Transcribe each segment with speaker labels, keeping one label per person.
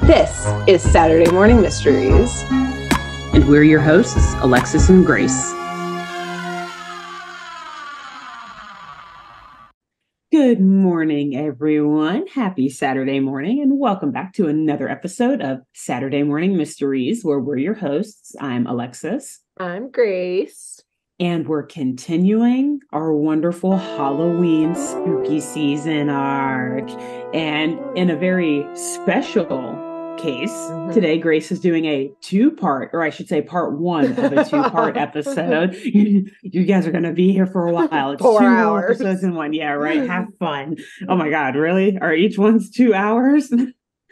Speaker 1: This is Saturday Morning Mysteries.
Speaker 2: And we're your hosts, Alexis and Grace. Good morning, everyone. Happy Saturday morning, and welcome back to another episode of Saturday Morning Mysteries, where we're your hosts. I'm Alexis.
Speaker 1: I'm Grace.
Speaker 2: And we're continuing our wonderful Halloween spooky season arc. And in a very special case, today Grace is doing a two-part, or I should say part one of a two-part episode. You guys are going to be here for a while. It's
Speaker 1: 4
Speaker 2: 2
Speaker 1: hours.
Speaker 2: episodes in one. Yeah, right. Have fun. Oh my God, really? Are each one's 2 hours?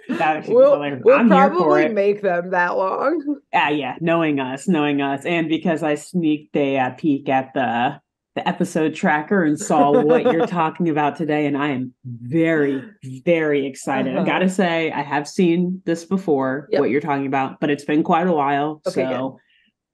Speaker 2: That actually
Speaker 1: we'll probably make them that long.
Speaker 2: Yeah, knowing us, and because I sneaked a peek at the episode tracker and saw what you're talking about today, and I am very, very excited. I gotta say, I have seen this before, what you're talking about, but it's been quite a while. Okay, so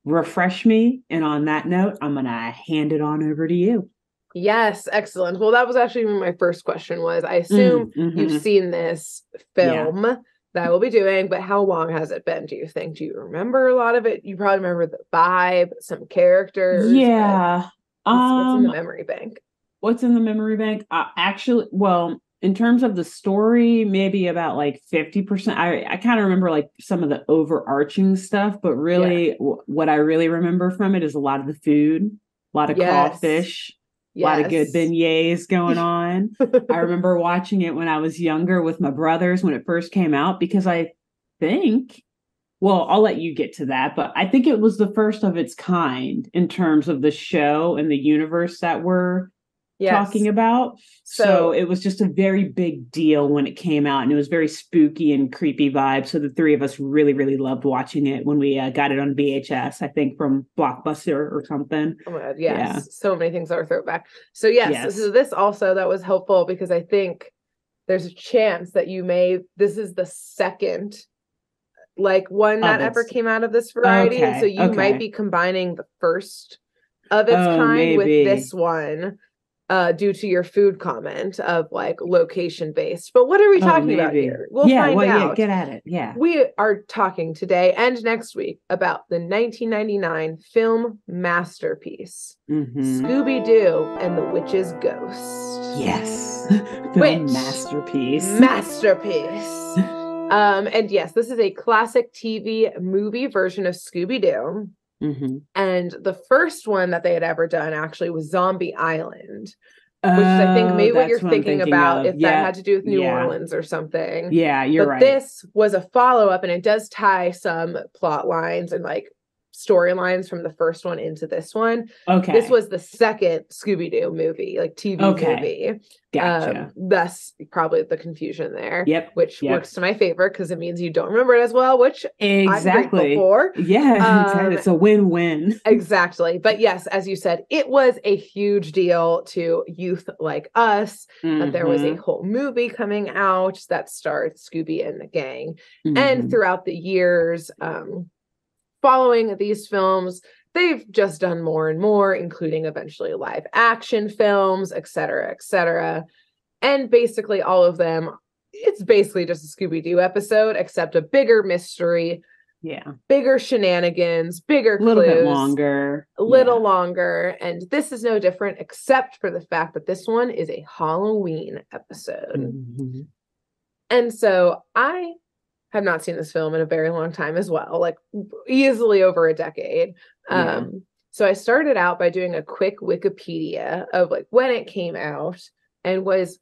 Speaker 2: good. Refresh me, and on that note, I'm gonna hand it on over to you.
Speaker 1: Yes, excellent. Well, that was actually my first question was, I assume you've seen this film that I will be doing, but how long has it been, do you think? Do you remember a lot of it? You probably remember the vibe, some characters.
Speaker 2: Yeah.
Speaker 1: What's in the memory bank?
Speaker 2: What's in the memory bank? Actually, well, in terms of the story, maybe about like 50%. I kind of remember like some of the overarching stuff, but really what I really remember from it is a lot of the food, a lot of crawfish. A lot of good beignets going on. I remember watching it when I was younger with my brothers when it first came out, because I think, well, I'll let you get to that, but I think it was the first of its kind in terms of the show and the universe that we're talking about. So it was just a very big deal when it came out, and it was very spooky and creepy vibe. So the three of us really, really loved watching it when we got it on VHS, I think from Blockbuster or something.
Speaker 1: Oh my God, yes. Yeah. So many things are throwback. So so this also, that was helpful because I think there's a chance that this is the second one that ever came out of this variety. And so you might be combining the first of its kind with this one. Due to your food comment of location based. But what are we talking about here? We'll find out.
Speaker 2: Yeah, get at it. Yeah.
Speaker 1: We are talking today and next week about the 1999 film masterpiece, Scooby-Doo and the Witch's Ghost.
Speaker 2: Yes. Film masterpiece.
Speaker 1: And yes, this is a classic TV movie version of Scooby-Doo. And the first one that they had ever done actually was Zombie Island, which is, I think, maybe what you're thinking about, if that had to do with New Orleans or something.
Speaker 2: Yeah, you're right.
Speaker 1: This was a follow-up, and it does tie some plot lines and storylines from the first one into this one. Okay. This was the second Scooby-Doo movie, TV movie.
Speaker 2: Gotcha.
Speaker 1: Thus, probably the confusion there.
Speaker 2: Yep.
Speaker 1: Which works to my favor because it means you don't remember it as well, which I'm grateful for.
Speaker 2: Yeah, it's a win-win.
Speaker 1: Exactly. But yes, as you said, it was a huge deal to youth like us that there was a whole movie coming out that starred Scooby and the gang. And throughout the years, following these films, they've just done more and more, including eventually live action films, et cetera, et cetera. And basically all of them, it's basically just a Scooby-Doo episode, except a bigger mystery, bigger shenanigans, bigger clues. A little longer. And this is no different, except for the fact that this one is a Halloween episode. And so I have not seen this film in a very long time as well, easily over a decade. So I started out by doing a quick Wikipedia of when it came out and was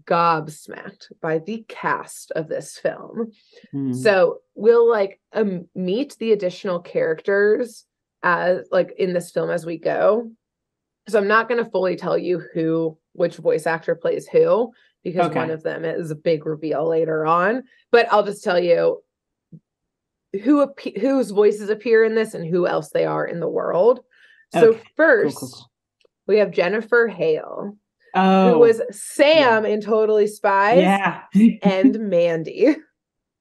Speaker 1: gobsmacked by the cast of this film. So we'll meet the additional characters as in this film as we go. So I'm not going to fully tell you which voice actor plays who, because one of them is a big reveal later on. But I'll just tell you whose voices appear in this and who else they are in the world. So first, we have Jennifer Hale, who was Sam in Totally Spies, and Mandy.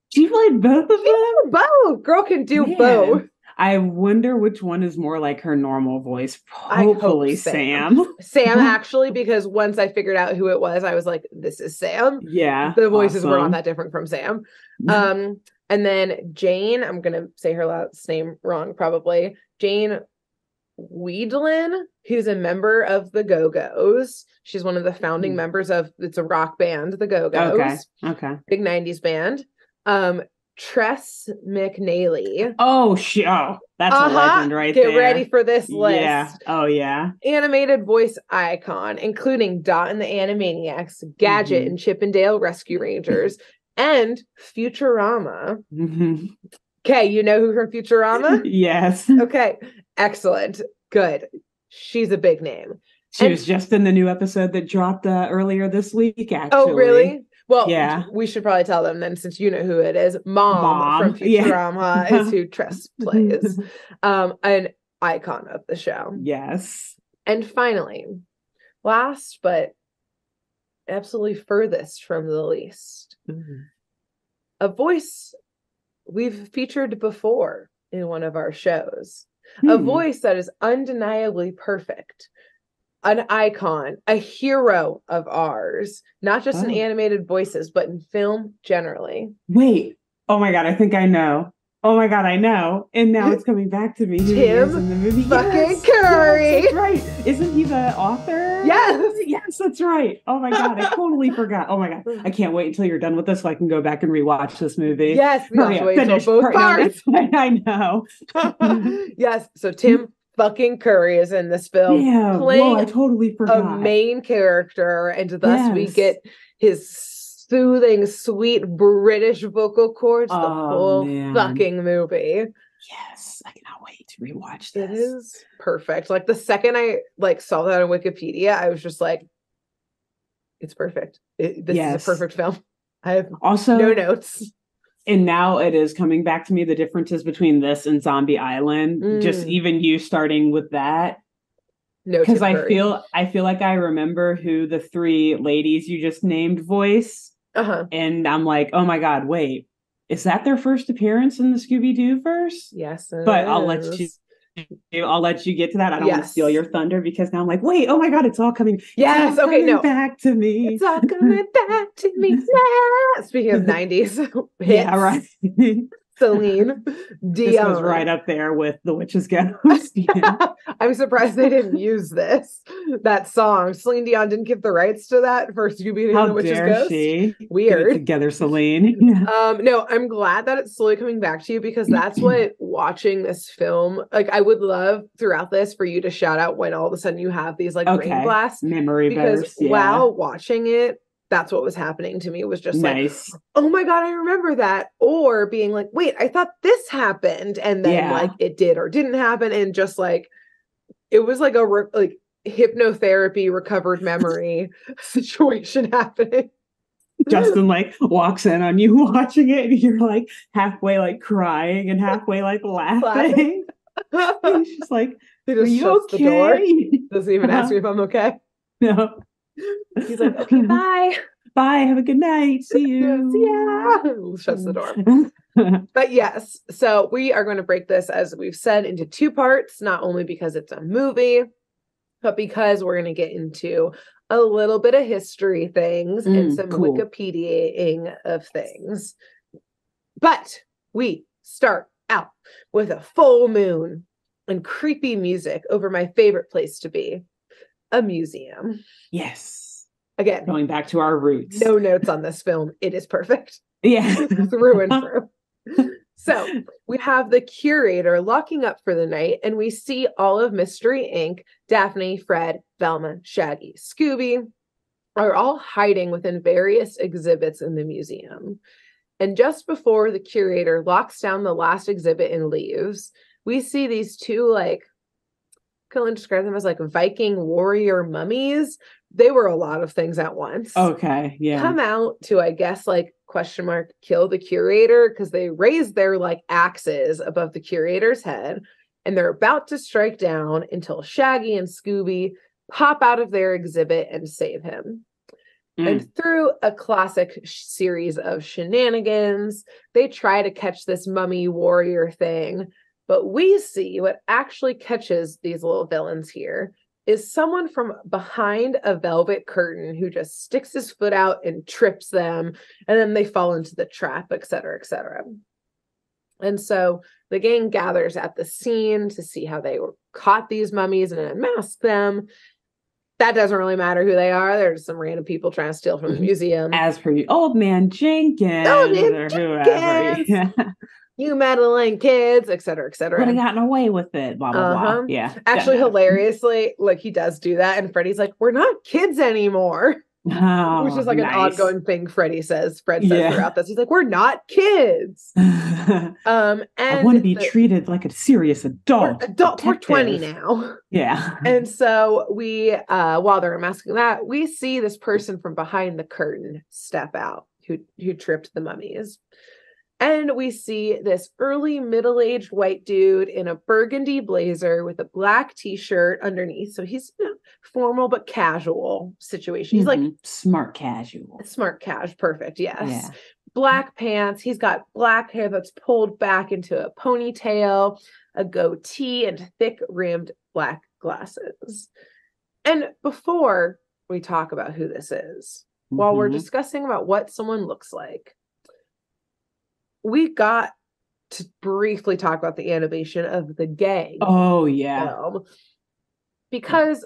Speaker 2: She played both of them?
Speaker 1: Both. Girl can do both.
Speaker 2: I wonder which one is more like her normal voice.
Speaker 1: I hope
Speaker 2: Hopefully Sam.
Speaker 1: Sam, actually, because once I figured out who it was, I was like, this is Sam.
Speaker 2: Yeah.
Speaker 1: The voices were not that different from Sam. And then Jane, I'm going to say her last name wrong, probably. Jane Weedlin, who's a member of the Go-Go's. She's one of the founding members of, it's a rock band, the Go-Go's.
Speaker 2: Okay.
Speaker 1: Big 90s band. Tress McNally.
Speaker 2: Oh, that's a legend right there.
Speaker 1: Get ready for this list.
Speaker 2: Yeah. Oh, yeah.
Speaker 1: Animated voice icon, including Dot and the Animaniacs, Gadget and Chip and Dale Rescue Rangers, and Futurama. Okay, you know who from Futurama?
Speaker 2: Yes.
Speaker 1: Okay, excellent. Good. She's a big name.
Speaker 2: She was just in the new episode that dropped earlier this week, actually.
Speaker 1: Oh, really? Well,
Speaker 2: yeah.
Speaker 1: We should probably tell them then, since you know who it is. Mom. From Futurama is who Tress plays. An icon of the show.
Speaker 2: Yes.
Speaker 1: And finally, last but absolutely furthest from the least, a voice we've featured before in one of our shows. A voice that is undeniably perfect. An icon, a hero of ours, not just in animated voices, but in film generally.
Speaker 2: Wait. Oh my God, I think I know. Oh my God, I know. And now it's coming back to me.
Speaker 1: Tim
Speaker 2: in the movie.
Speaker 1: fucking Curry.
Speaker 2: Yes, that's right. Isn't he the author?
Speaker 1: Yes.
Speaker 2: Yes, that's right. Oh my God, I totally forgot. Oh my God. I can't wait until you're done with this so I can go back and rewatch this movie.
Speaker 1: Yes, we have to wait until both parts.
Speaker 2: I know.
Speaker 1: Yes, so Tim fucking Curry is in this film.
Speaker 2: Yeah,
Speaker 1: playing
Speaker 2: I totally forgot.
Speaker 1: A main character, and thus we get his soothing, sweet British vocal cords the whole fucking movie.
Speaker 2: Yes, I cannot wait to rewatch this.
Speaker 1: It is perfect. Like the second I saw that on Wikipedia, I was just like, it's perfect. This is a perfect film. I have also no notes.
Speaker 2: And now it is coming back to me, the differences between this and Zombie Island. Just even you starting with that. No, because I feel like I remember who the three ladies you just named voice. And I'm like, oh my God, wait, is that their first appearance in the Scooby-Doo verse?
Speaker 1: Yes,
Speaker 2: but I'll let you get to that. I don't want to steal your thunder because now I'm like, wait, oh my God, it's all coming.
Speaker 1: Yes,
Speaker 2: back to me.
Speaker 1: It's all coming back to me. Speaking of 90s hits,
Speaker 2: yeah, right.
Speaker 1: Celine Dion.
Speaker 2: This was right up there with The Witch's Ghost.
Speaker 1: I'm surprised they didn't use that song. Celine Dion didn't give the rights to that for Scooby-Doo and The Witch's Ghost.
Speaker 2: She?
Speaker 1: Weird.
Speaker 2: Get it together, Celine.
Speaker 1: No, I'm glad that it's slowly coming back to you, because that's what watching this film, like, I would love throughout this for you to shout out when all of a sudden you have these brain blasts.
Speaker 2: Memory bursts.
Speaker 1: While watching it, that's what was happening to me. It was just
Speaker 2: nice.
Speaker 1: like, oh my God, I remember that. Or being like, wait, I thought this happened. And then it did or didn't happen. And just it was like a hypnotherapy recovered memory situation happening.
Speaker 2: Justin walks in on you watching it, and you're halfway crying and halfway laughing. He's just like,
Speaker 1: he just shuts the door. Doesn't even ask me if I'm okay.
Speaker 2: No.
Speaker 1: He's like, okay, bye.
Speaker 2: Bye. Have a good night. See you.
Speaker 1: Yeah. Shuts the door. But yes, so we are going to break this, as we've said, into two parts, not only because it's a movie, but because we're going to get into a little bit of history things and some Wikipedia-ing of things. But we start out with a full moon and creepy music over my favorite place to be, a museum.
Speaker 2: Yes.
Speaker 1: Again,
Speaker 2: going back to our roots.
Speaker 1: No notes on this film. It is perfect.
Speaker 2: Yeah.
Speaker 1: Through and through. So we have the curator locking up for the night, and we see all of Mystery Inc., Daphne, Fred, Velma, Shaggy, Scooby are all hiding within various exhibits in the museum. And just before the curator locks down the last exhibit and leaves, we see these two, can I describe them as Viking warrior mummies? They were a lot of things at once.
Speaker 2: Okay, yeah.
Speaker 1: Come out to, I guess, kill the curator, because they raise their axes above the curator's head, and they're about to strike down until Shaggy and Scooby pop out of their exhibit and save him. And through a classic series of shenanigans, they try to catch this mummy warrior thing, But we see what actually catches these little villains here is someone from behind a velvet curtain who just sticks his foot out and trips them, and then they fall into the trap, et cetera, et cetera. And so the gang gathers at the scene to see how they caught these mummies and unmask them. That doesn't really matter who they are. They're just some random people trying to steal from the museum.
Speaker 2: As per Old Man Jenkins or whoever. Yeah.
Speaker 1: You meddling kids, et cetera, et cetera.
Speaker 2: Would have gotten away with it, blah, blah, blah. Yeah.
Speaker 1: Actually, hilariously, like he does do that. And Freddy's like, we're not kids anymore.
Speaker 2: Oh,
Speaker 1: which is like an ongoing thing Fred says throughout this. He's like, we're not kids. And
Speaker 2: I want to be treated like a serious adult.
Speaker 1: We're 20 now.
Speaker 2: Yeah.
Speaker 1: And so we, while they're unmasking that, we see this person from behind the curtain step out who tripped the mummies. And we see this early middle-aged white dude in a burgundy blazer with a black t-shirt underneath. So he's formal but casual situation. He's like
Speaker 2: smart casual.
Speaker 1: Smart cash. Perfect. Yes.
Speaker 2: Yeah.
Speaker 1: Black pants. He's got black hair that's pulled back into a ponytail, a goatee, and thick rimmed black glasses. And before we talk about who this is, while we're discussing about what someone looks like, we got to briefly talk about the animation of the gang.
Speaker 2: Oh, yeah.
Speaker 1: Film. Because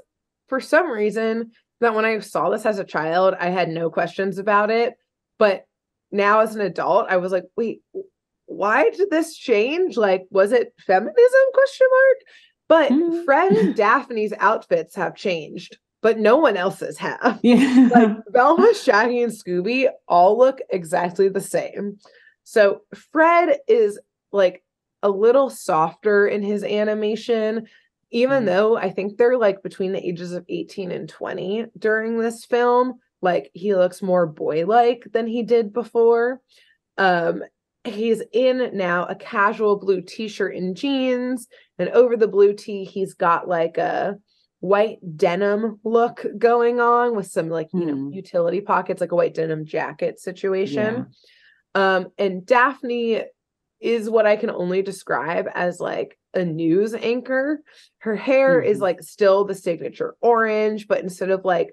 Speaker 1: for some reason, that when I saw this as a child, I had no questions about it. But now as an adult, I was like, wait, why did this change? Like, was it feminism? ? But Fred and Daphne's outfits have changed, but no one else's have.
Speaker 2: Yeah.
Speaker 1: Like Velma, Shaggy, and Scooby all look exactly the same. So Fred is like a little softer in his animation, even though I think they're like between the ages of 18 and 20 during this film. Like he looks more boy-like than he did before. He's in now a casual blue t-shirt and jeans, and over the blue tee, he's got like a white denim look going on with some like, utility pockets, like a white denim jacket situation. Yeah. And Daphne is what I can only describe as like a news anchor. Her hair is like still the signature orange, but instead of like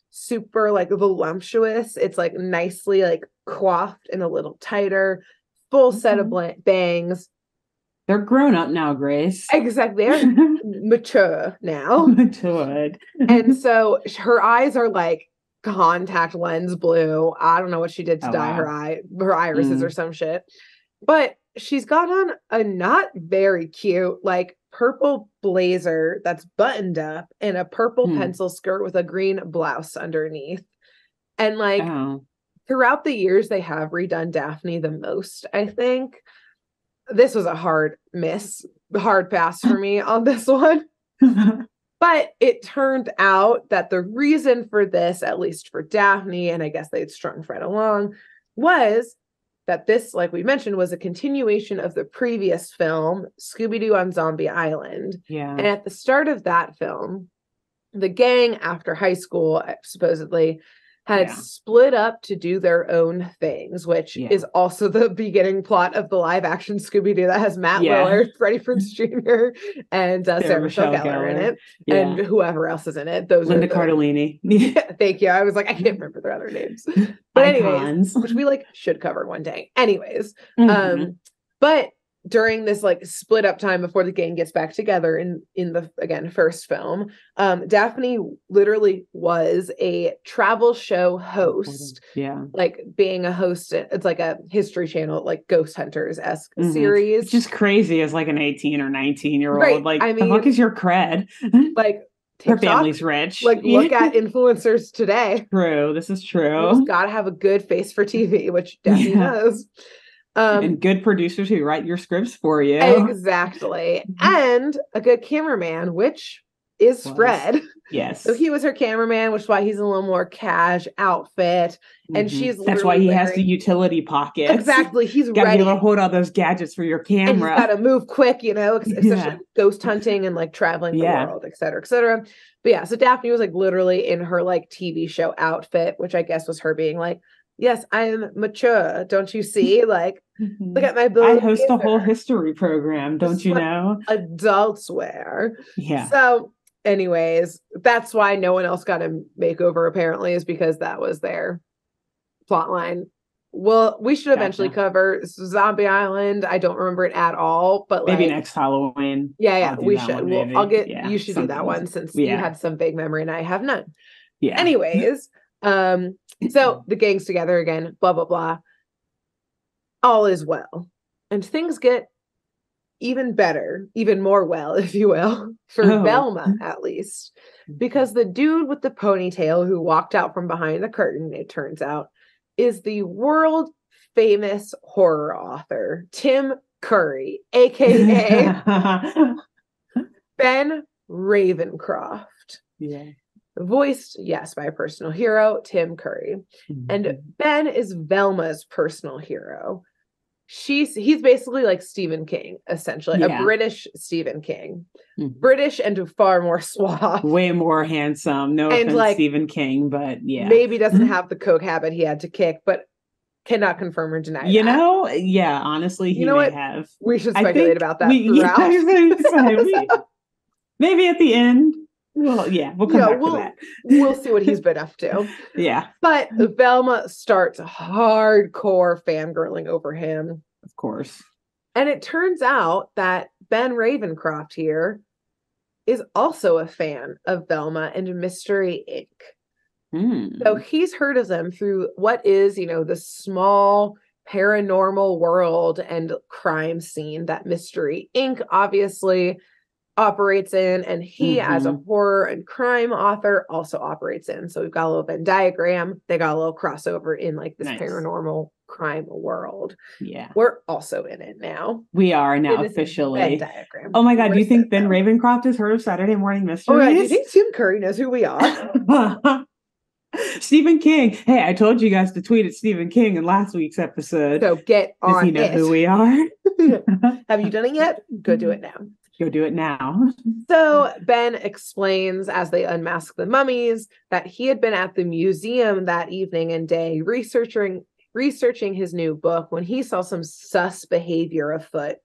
Speaker 1: super like voluptuous, it's like nicely like coiffed and a little tighter, full set of bangs.
Speaker 2: They're grown up now, Grace.
Speaker 1: Exactly. They're mature now.
Speaker 2: Matured.
Speaker 1: And so her eyes are like contact lens blue. I don't know what she did to dye her irises or some shit. But she's got on a not very cute, like purple blazer that's buttoned up and a purple pencil skirt with a green blouse underneath. And like throughout the years, they have redone Daphne the most, I think. This was a hard pass for me on this one. But it turned out that the reason for this, at least for Daphne, and I guess they'd strung Fred along, was that this, like we mentioned, was a continuation of the previous film, Scooby-Doo on Zombie Island. Yeah. And at the start of that film, the gang, after high school, supposedly, had split up to do their own things, which is also the beginning plot of the live-action Scooby-Doo that has Matt Willard, Freddie Prinze Jr., and Sarah Michelle Gellar in it, and whoever else is in it. Those
Speaker 2: Linda Cardellini.
Speaker 1: Thank you. I was like, I can't remember their other names. But anyways, which we like should cover one day. Anyways, but during this like split up time before the gang gets back together in the, again, first film, Daphne literally was a travel show host. Yeah. Like being a host, it's like a History Channel, like Ghost Hunters-esque series.
Speaker 2: It's just crazy as like an 18 or 19-year-old. Right. Like, I mean, the fuck is your cred?
Speaker 1: Like,
Speaker 2: her family's rich.
Speaker 1: Like, look at influencers today.
Speaker 2: True. This is true.
Speaker 1: You just gotta have a good face for TV, which Daphne does.
Speaker 2: And good producers who write your scripts for you.
Speaker 1: Exactly. And a good cameraman, which is Fred.
Speaker 2: Yes.
Speaker 1: So he was her cameraman, which is why he's in a little more cash outfit. And she's
Speaker 2: that's why he has the utility pockets.
Speaker 1: Exactly. He's
Speaker 2: gotta
Speaker 1: ready
Speaker 2: be able to hold all those gadgets for your camera.
Speaker 1: And he's gotta move quick, especially ghost hunting and like traveling the world, et cetera, et cetera. But yeah, so Daphne was like literally in her like TV show outfit, which I guess was her being like, Yes, I am mature. Don't you see? Like, look at my
Speaker 2: I host a whole history program. Don't you know?
Speaker 1: Adults wear.
Speaker 2: Yeah.
Speaker 1: So, anyways, that's why no one else got a makeover, apparently, is because that was their plot line. Well, we should eventually cover Zombie Island. I don't remember it at all, but
Speaker 2: maybe
Speaker 1: like
Speaker 2: next Halloween.
Speaker 1: yeah, we should. Well, I'll get you should do that one since you had some vague memory and I have none.
Speaker 2: Yeah.
Speaker 1: Anyways, so the gang's together again, blah blah blah. All is well. And things get even better, even more well, if you will, for Velma at least. Because the dude with the ponytail who walked out from behind the curtain, it turns out, is the world famous horror author, Tim Curry, aka Ben Ravencroft.
Speaker 2: Yeah.
Speaker 1: Voiced, yes, by a personal hero, Tim Curry. And Ben is Velma's personal hero. He's basically like Stephen King, essentially, a British Stephen King. British and far more suave.
Speaker 2: Way more handsome. No offense, like, Stephen King, but yeah.
Speaker 1: Maybe doesn't have the coke habit he had to kick, but cannot confirm or deny
Speaker 2: you that. Know, yeah, honestly, he may have.
Speaker 1: We should speculate about that throughout.
Speaker 2: Maybe at the end. Well, yeah, we'll come back to that.
Speaker 1: We'll see what he's been up to.
Speaker 2: Yeah.
Speaker 1: But Velma starts hardcore fangirling over him.
Speaker 2: Of course.
Speaker 1: And it turns out that Ben Ravencroft here is also a fan of Velma and Mystery Inc. So he's heard of them through what is, the small paranormal world and crime scene that Mystery Inc. obviously operates in, and he as a horror and crime author also operates in. So we've got a little Venn diagram. They got a little crossover in like this paranormal crime world.
Speaker 2: Yeah,
Speaker 1: we're also in it now.
Speaker 2: We are now officially. Venn diagram. Oh my god, do you think Ben Ravencroft has heard of Saturday Morning Mysteries?
Speaker 1: Oh right, do you think Tim Curry knows who we are?
Speaker 2: Stephen King. Hey, I told you guys to tweet at Stephen King in last week's episode.
Speaker 1: So get on.
Speaker 2: Does he know who we are?
Speaker 1: Have you done it yet? Go do it now.
Speaker 2: Go do it now.
Speaker 1: So Ben explains as they unmask the mummies that he had been at the museum that evening and day researching his new book when he saw some sus behavior afoot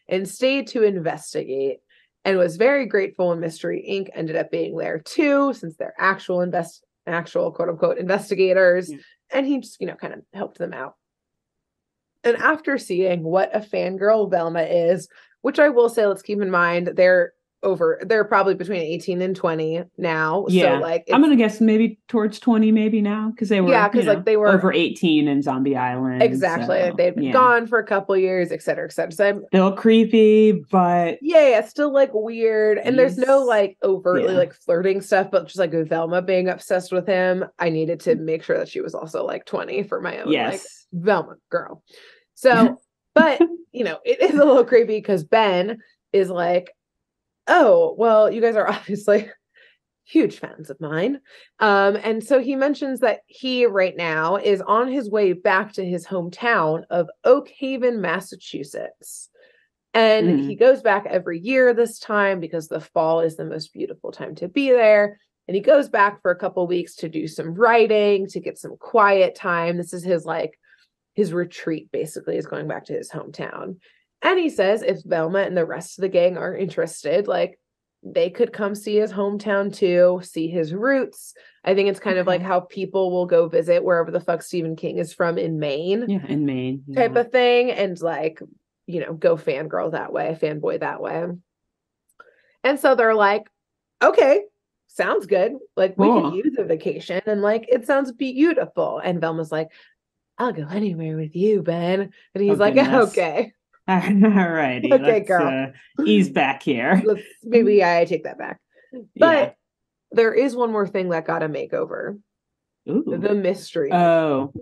Speaker 1: and stayed to investigate, and was very grateful when Mystery Inc. ended up being there too, since they're actual quote unquote investigators. Yeah. And he just, kind of helped them out. And after seeing what a fangirl Velma is, which I will say, let's keep in mind, they're probably between 18 and 20 now.
Speaker 2: Yeah.
Speaker 1: So like
Speaker 2: I'm gonna guess maybe towards 20 maybe now, because they were
Speaker 1: they were
Speaker 2: over 18 in Zombie Island.
Speaker 1: Exactly. So, they'd been gone for a couple years, et cetera, et cetera. So I'm
Speaker 2: still creepy, but
Speaker 1: still like weird. And there's no like overtly like flirting stuff, but just like Velma being obsessed with him. I needed to make sure that she was also like 20 for my own like Velma girl. So but it is a little creepy because Ben is like, oh, well, you guys are obviously huge fans of mine. And so he mentions that he right now is on his way back to his hometown of Oak Haven, Massachusetts. And he goes back every year this time because the fall is the most beautiful time to be there. And he goes back for a couple weeks to do some writing, to get some quiet time. This is his retreat, basically, is going back to his hometown. And he says if Velma and the rest of the gang are interested, like, they could come see his hometown too, see his roots. I think it's kind of like how people will go visit wherever the fuck Stephen King is from in Maine.
Speaker 2: Yeah, in Maine.
Speaker 1: Type of thing. And like, go fangirl that way, fanboy that way. And so they're like, okay, sounds good. Like, we could use a vacation. And like, it sounds beautiful. And Velma's like, I'll go anywhere with you, Ben. And he's like, okay.
Speaker 2: All righty.
Speaker 1: Okay, girl.
Speaker 2: Ease back here.
Speaker 1: Maybe I take that back. But there is one more thing that got a makeover.
Speaker 2: Ooh.
Speaker 1: The mystery.
Speaker 2: Oh.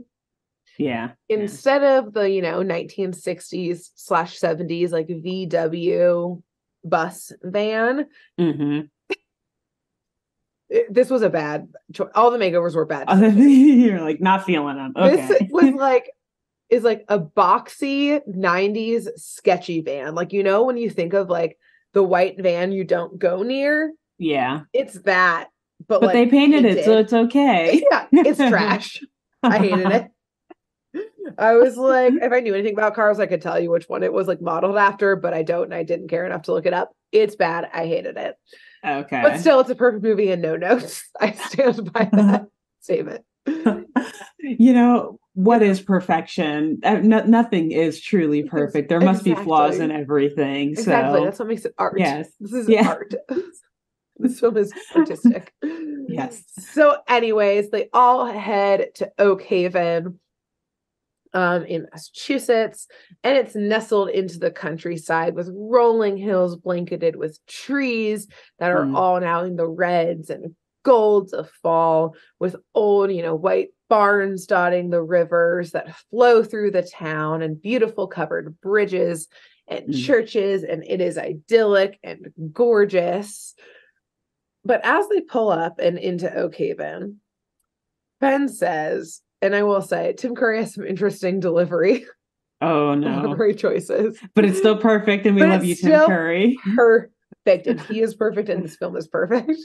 Speaker 2: Yeah.
Speaker 1: Instead of the, 1960s/70s, like VW bus van. This was a bad choice. All the makeovers were bad.
Speaker 2: You're like not feeling them. Okay.
Speaker 1: This is like a boxy 90s sketchy van. Like, when you think of like the white van you don't go near.
Speaker 2: Yeah.
Speaker 1: It's that. But
Speaker 2: like, they painted it, so it's okay.
Speaker 1: Yeah, it's trash. I hated it. I was like, if I knew anything about cars, I could tell you which one it was like modeled after, but I don't, and I didn't care enough to look it up. It's bad. I hated it.
Speaker 2: Okay.
Speaker 1: But still, it's a perfect movie and no notes. I stand by that statement.
Speaker 2: You know, what is perfection? Nothing is truly perfect. There must be flaws in everything.
Speaker 1: Exactly.
Speaker 2: So
Speaker 1: That's what makes it art.
Speaker 2: yes.
Speaker 1: This is art. This film is artistic.
Speaker 2: Yes.
Speaker 1: So anyways, they all head to Oak Haven in Massachusetts, and it's nestled into the countryside with rolling hills blanketed with trees that are all now in the reds and golds of fall, with old, white barns dotting the rivers that flow through the town, and beautiful covered bridges and churches, and it is idyllic and gorgeous. But as they pull up and into Oak Haven, Ben says, and I will say, Tim Curry has some interesting delivery.
Speaker 2: Oh no.
Speaker 1: Great choices.
Speaker 2: But it's still perfect, and we love you, Tim Curry.
Speaker 1: Perfect. And he is perfect, and this film is perfect.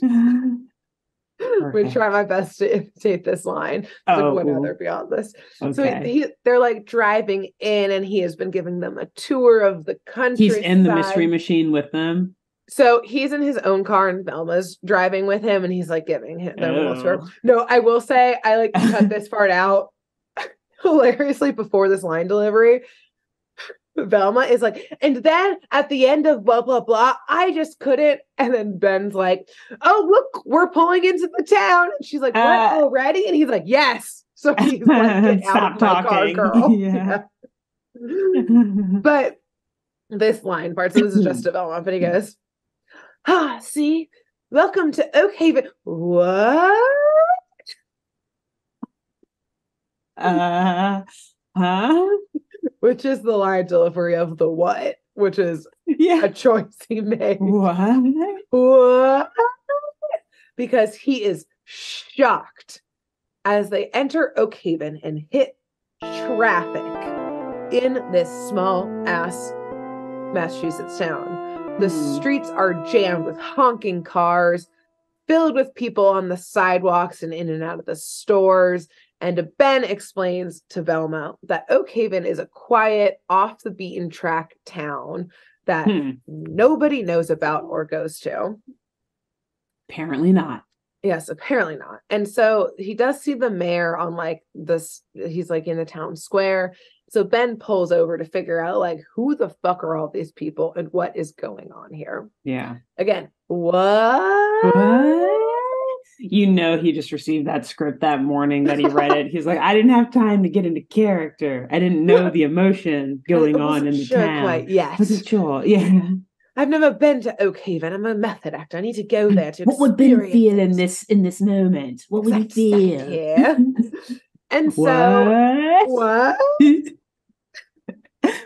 Speaker 1: I'm going to try my best to imitate this line. What other beyond this? Okay. So they're like driving in, and he has been giving them a tour of the country.
Speaker 2: He's in the Mystery Machine with them.
Speaker 1: So he's in his own car, and Velma's driving with him, and he's like giving him them a little tour. No, I will say I like cut this part out hilariously before this line delivery. Velma is like, and then at the end of blah, blah, blah, I just couldn't. And then Ben's like, oh, look, we're pulling into the town. And she's like, what, already? And he's like, yes. So he's like, get out of my car, girl. Yeah. But this line part, so this is just a Velma, but he goes, see, welcome to Oak Haven. What? Which is the line delivery of the what, which is a choice he made. What? Because he is shocked as they enter Oak Haven and hit traffic in this small ass Massachusetts town. The streets are jammed with honking cars, filled with people on the sidewalks and in and out of the stores. And Ben explains to Velma that Oak Haven is a quiet, off the beaten track town that nobody knows about or goes to.
Speaker 2: Apparently not.
Speaker 1: Yes, apparently not. And so he does see the mayor on like this, he's like in the town square. So Ben pulls over to figure out like who the fuck are all these people and what is going on here.
Speaker 2: Yeah.
Speaker 1: Again, what?
Speaker 2: You know, he just received that script that morning that he read it. He's like, I didn't have time to get into character. I didn't know the emotion going on in the town.
Speaker 1: Quite yet.
Speaker 2: Wasn't sure. Yeah.
Speaker 1: I've never been to Oak Haven. I'm a method actor. I need to go there to
Speaker 2: What would Ben feel in this moment? What would he feel?
Speaker 1: Yeah. And so what?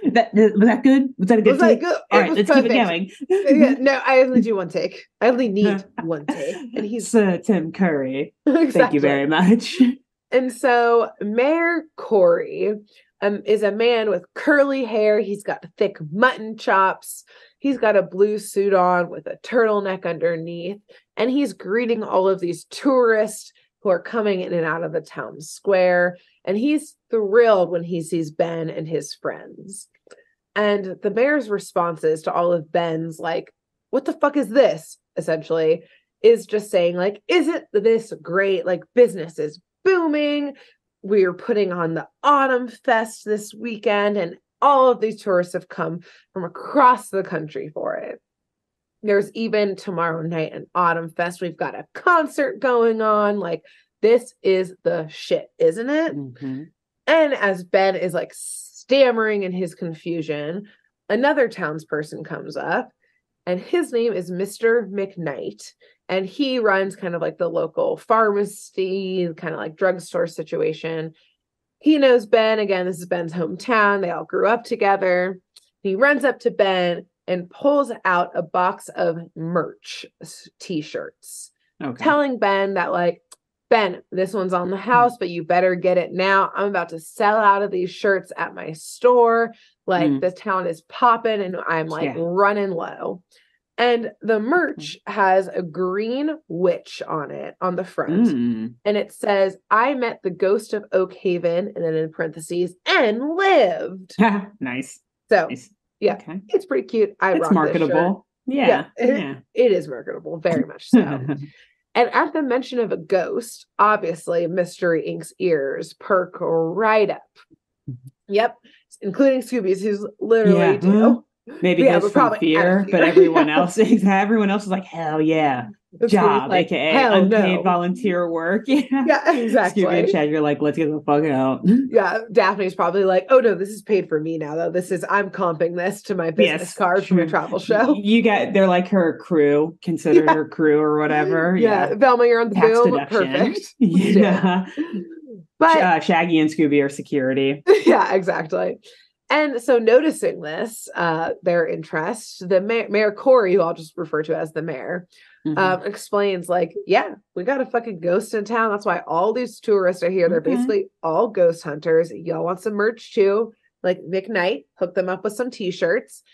Speaker 2: Was that good? Was that a good take?
Speaker 1: Good?
Speaker 2: All right, let's keep it going.
Speaker 1: No, I only do one take. I only need one take. And he's
Speaker 2: Sir Tim Curry.
Speaker 1: Exactly.
Speaker 2: Thank you very much.
Speaker 1: And so Mayor Corey is a man with curly hair. He's got thick mutton chops. He's got a blue suit on with a turtleneck underneath. And he's greeting all of these tourists who are coming in and out of the town square. And he's thrilled when he sees Ben and his friends. And the mayor's responses to all of Ben's, like, what the fuck is this? Essentially, is just saying, like, isn't this great? Like, business is booming. We're putting on the Autumn Fest this weekend, and all of these tourists have come from across the country for it. There's even tomorrow night an Autumn Fest. We've got a concert going on. Like, this is the shit, isn't it? Mm-hmm. And as Ben is like stammering in his confusion, another townsperson comes up, and his name is Mr. McKnight. And he runs kind of like the local pharmacy, kind of like drugstore situation. He knows Ben. Again, this is Ben's hometown. They all grew up together. He runs up to Ben and pulls out a box of merch t-shirts, telling Ben that, like, Ben, this one's on the house, but you better get it now. I'm about to sell out of these shirts at my store. Like, the town is popping, and I'm like running low. And the merch has a green witch on it on the front. And it says, I met the ghost of Oak Haven, and then in parentheses, and lived.
Speaker 2: Nice.
Speaker 1: So,
Speaker 2: nice.
Speaker 1: Yeah, okay. It's pretty cute.
Speaker 2: It's marketable.
Speaker 1: Yeah. It is marketable, very much so. And at the mention of a ghost, obviously, Mystery Inc.'s ears perk right up. Yep. Including Scooby's, who's literally do.
Speaker 2: Maybe just from fear, but everyone else is like, hell yeah. Job, like, aka unpaid volunteer work. Yeah,
Speaker 1: exactly.
Speaker 2: Scooby and Chad, you're like, let's get the fuck out.
Speaker 1: Yeah, Daphne's probably like, oh no, this is paid for me now, though. I'm comping this to my business card from a travel show.
Speaker 2: They're like her crew, considered her crew or whatever.
Speaker 1: Yeah, Velma, you're on the
Speaker 2: tax
Speaker 1: boom.
Speaker 2: Deduction.
Speaker 1: Perfect.
Speaker 2: Yeah. But Shaggy and Scooby are security.
Speaker 1: Yeah, exactly. And so noticing this, their interest, the Mayor Corey, who I'll just refer to as the mayor, explains like, yeah, we got a fucking ghost in town. That's why all these tourists are here. They're basically all ghost hunters. Y'all want some merch too? Like McKnight, hook them up with some t-shirts.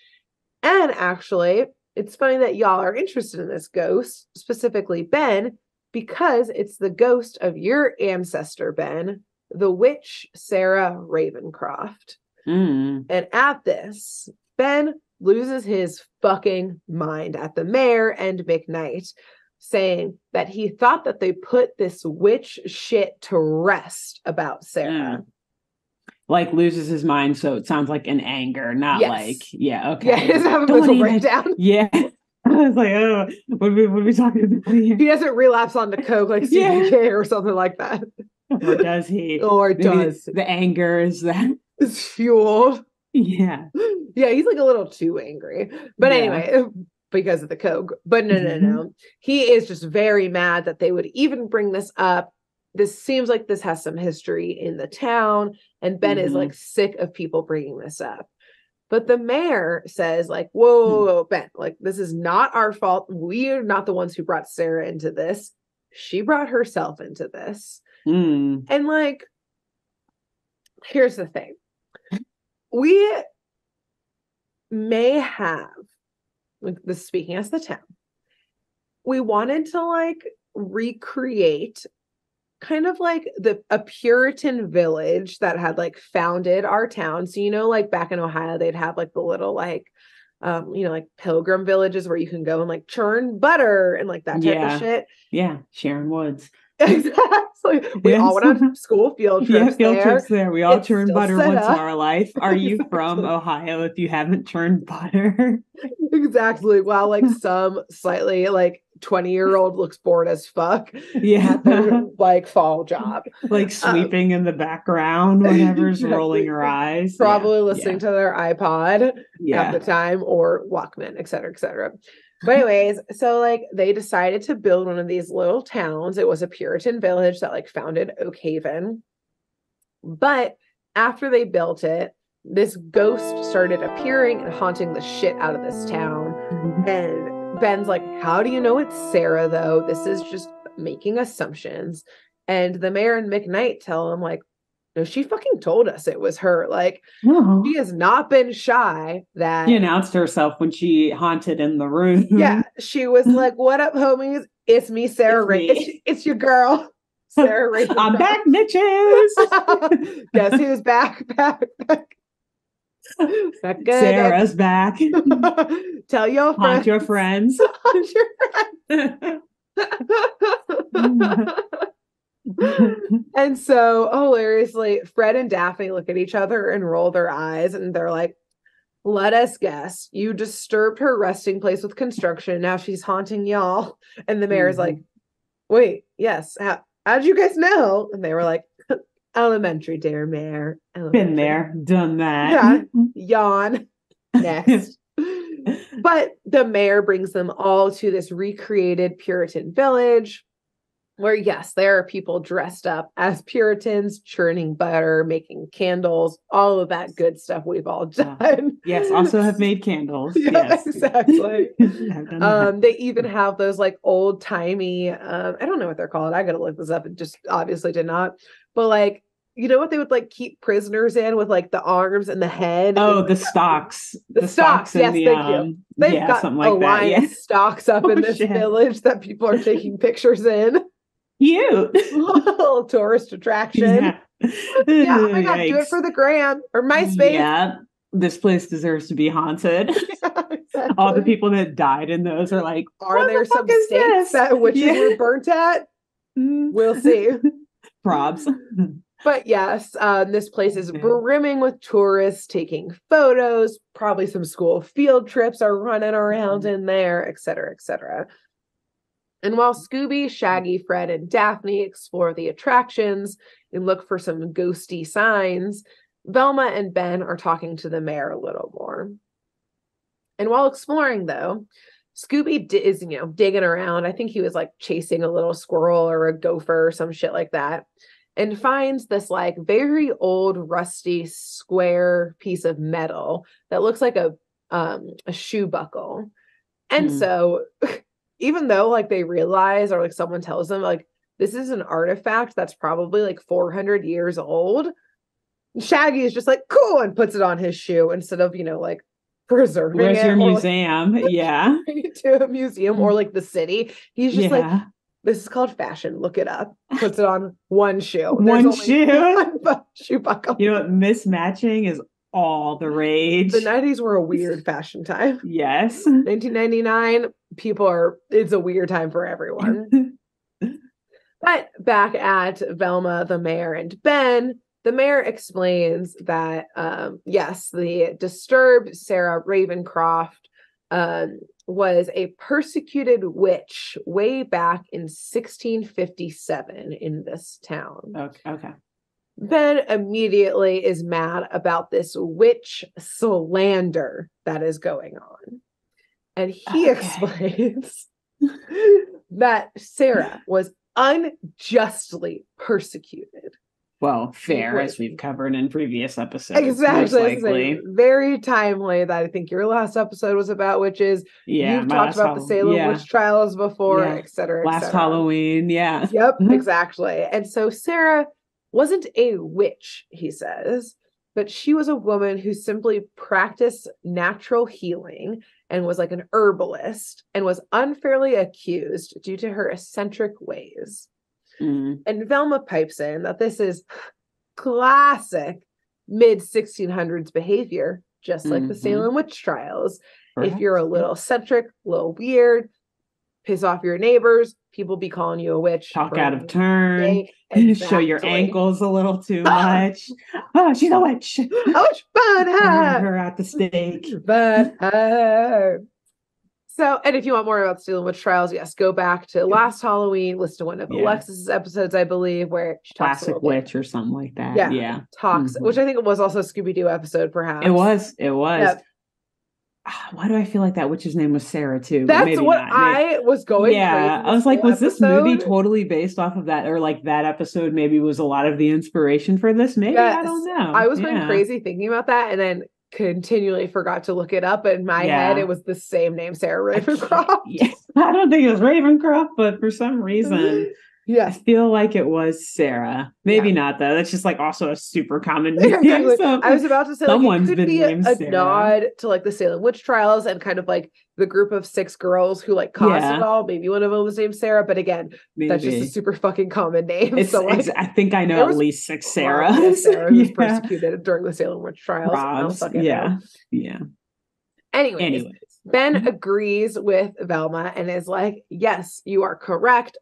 Speaker 1: And actually, it's funny that y'all are interested in this ghost, specifically Ben, because it's the ghost of your ancestor, Ben, the witch Sarah Ravencroft. And at this, Ben loses his fucking mind at the mayor and McKnight, saying that he thought that they put this witch shit to rest about Sarah.
Speaker 2: Like loses his mind, so it sounds like an anger, not like, okay.
Speaker 1: Yeah, he doesn't have a mental breakdown.
Speaker 2: Yeah. I was like, oh, what are we talking about here?
Speaker 1: He doesn't relapse onto coke like CBK or something like that.
Speaker 2: Or does he?
Speaker 1: Or does.
Speaker 2: The anger is that.
Speaker 1: It's fueled.
Speaker 2: Yeah.
Speaker 1: Yeah, he's like a little too angry. But anyway, because of the coke. But no. He is just very mad that they would even bring this up. This seems like this has some history in the town. And Ben is like sick of people bringing this up. But the mayor says like, whoa, Ben, like this is not our fault. We are not the ones who brought Sarah into this. She brought herself into this. And like, here's the thing. We may have, like this speaking as the town, we wanted to like recreate kind of like a Puritan village that had like founded our town. So, like back in Ohio, they'd have like the little like, like pilgrim villages where you can go and like churn butter and like that type of shit.
Speaker 2: Yeah. Sharon Woods.
Speaker 1: Exactly. We all went on school field trips.
Speaker 2: Trips there. We all churned butter once in our life. Are you from Ohio if you haven't churned butter?
Speaker 1: Exactly. While like some slightly like 20-year-old looks bored as fuck.
Speaker 2: Yeah.
Speaker 1: At their like fall job.
Speaker 2: Like sweeping in the background, whatever's rolling her eyes.
Speaker 1: Probably listening to their iPod at the time or Walkman, et cetera, et cetera. But anyways, so like they decided to build one of these little towns. It was a Puritan village that like founded Oak Haven. But after they built it, this ghost started appearing and haunting the shit out of this town. And Ben's like, how do you know it's Sarah though? This is just making assumptions. And the mayor and McKnight tell him like, no, she fucking told us it was her. Like, she has not been shy that...
Speaker 2: She announced herself when she haunted in the room.
Speaker 1: Yeah, she was like, what up, homies? It's me, Sarah Ray. It's your girl, Sarah Ray.
Speaker 2: I'm back, bitches.
Speaker 1: Guess who's back? Back good.
Speaker 2: Sarah's back.
Speaker 1: Tell your friends.
Speaker 2: Haunt your friends.
Speaker 1: Haunt your friends. And so hilariously, Fred and Daphne look at each other and roll their eyes, and they're like, let us guess, you disturbed her resting place with construction. Now she's haunting y'all. And the mayor's like, wait, yes. How'd you guys know? And they were like, elementary, dear mayor. Elementary.
Speaker 2: Been there, done that.
Speaker 1: Yeah. Yawn. Next. But the mayor brings them all to this recreated Puritan village where, yes, there are people dressed up as Puritans, churning butter, making candles, all of that good stuff we've all done.
Speaker 2: Yes, also have made candles.
Speaker 1: Yes, exactly. They even have those like old timey, I don't know what they're called. I gotta look this up. It just obviously did not. But like you know what they would like keep prisoners in with like the arms and the head?
Speaker 2: Oh, the stocks.
Speaker 1: The stocks.
Speaker 2: In
Speaker 1: yes,
Speaker 2: the,
Speaker 1: thank you. They've got
Speaker 2: something like
Speaker 1: Alliance
Speaker 2: that. Yeah.
Speaker 1: stocks up in this village that people are taking pictures in.
Speaker 2: Cute.
Speaker 1: Little tourist attraction.
Speaker 2: Yeah.
Speaker 1: Oh my God, do it for the gram or MySpace.
Speaker 2: Yeah. This place deserves to be haunted.
Speaker 1: Yeah, exactly.
Speaker 2: All the people that died in those are like,
Speaker 1: are there some stakes that witches were burnt at? We'll see.
Speaker 2: Props.
Speaker 1: But yes, this place is brimming with tourists taking photos. Probably some school field trips are running around in there, et cetera, et cetera. And while Scooby, Shaggy, Fred, and Daphne explore the attractions and look for some ghosty signs, Velma and Ben are talking to the mayor a little more. And while exploring, though, Scooby is, digging around. I think he was like chasing a little squirrel or a gopher or some shit like that, and finds this like very old, rusty, square piece of metal that looks like a shoe buckle. And so even though like they realize, or like someone tells them like this is an artifact that's probably like 400 years old, Shaggy is just like cool and puts it on his shoe instead of like preserving
Speaker 2: Where's
Speaker 1: it.
Speaker 2: your museum? Like, yeah.
Speaker 1: To a museum or like the city. He's just like, this is called fashion. Look it up. Puts it on one shoe.
Speaker 2: One shoe.
Speaker 1: One shoe buckle.
Speaker 2: You know what? Mismatching is all the rage.
Speaker 1: The 90s were a weird fashion time.
Speaker 2: Yes.
Speaker 1: 1999, it's a weird time for everyone. But back at Velma, the mayor, and Ben, the mayor explains that, yes, the disturbed Sarah Ravencroft was a persecuted witch way back in 1657 in this town.
Speaker 2: Okay.
Speaker 1: Ben immediately is mad about this witch slander that is going on. And he explains that Sarah was unjustly persecuted.
Speaker 2: Well, fair, as we've covered in previous episodes.
Speaker 1: Exactly. Very timely that I think your last episode was about witches.
Speaker 2: Yeah.
Speaker 1: You've talked about the Salem witch trials before, et cetera,
Speaker 2: last Halloween. Yeah.
Speaker 1: Yep, exactly. And so Sarah wasn't a witch, he says, but she was a woman who simply practiced natural healing and was like an herbalist and was unfairly accused due to her eccentric ways. And Velma pipes in that this is classic mid-1600s behavior, just like the Salem witch trials. If you're a little eccentric, a little weird, piss off your neighbors, people be calling you a witch.
Speaker 2: Talk out of turn. Show your ankles a little too much. Oh, she's a witch.
Speaker 1: A witch, burn her.
Speaker 2: Burn her at the stake.
Speaker 1: Burn her. So, and if you want more about the Salem witch trials, yes, go back to last Halloween, listen to one of Alexis's episodes, I believe, where she talks
Speaker 2: Classic witch or something like that. Yeah.
Speaker 1: Talks, which I think it was also a Scooby-Doo episode, perhaps.
Speaker 2: It was.
Speaker 1: Yep.
Speaker 2: Why do I feel like that witch's name was Sarah too?
Speaker 1: That's what I was going.
Speaker 2: Yeah, I was like, was this movie totally based off of that, or like that episode maybe was a lot of the inspiration for this? Maybe I don't know.
Speaker 1: I was going crazy thinking about that, and then continually forgot to look it up. But in my head, it was the same name, Sarah Ravencroft.
Speaker 2: I don't think it was Ravencroft, but for some reason. I feel like it was Sarah. Maybe not though. That's just like also a super common name.
Speaker 1: Exactly. I was about to say
Speaker 2: someone's
Speaker 1: like, it could be
Speaker 2: named
Speaker 1: a nod to like the Salem witch trials and kind of like the group of 6 girls who like caused it all. Maybe one of them was named Sarah, but again, that's just a super fucking common name. So like,
Speaker 2: I think I know at least 6 Sarahs.
Speaker 1: Sarah was persecuted during the Salem witch trials.
Speaker 2: Yeah.
Speaker 1: Anyways, Ben agrees with Velma and is like, yes, you are correct.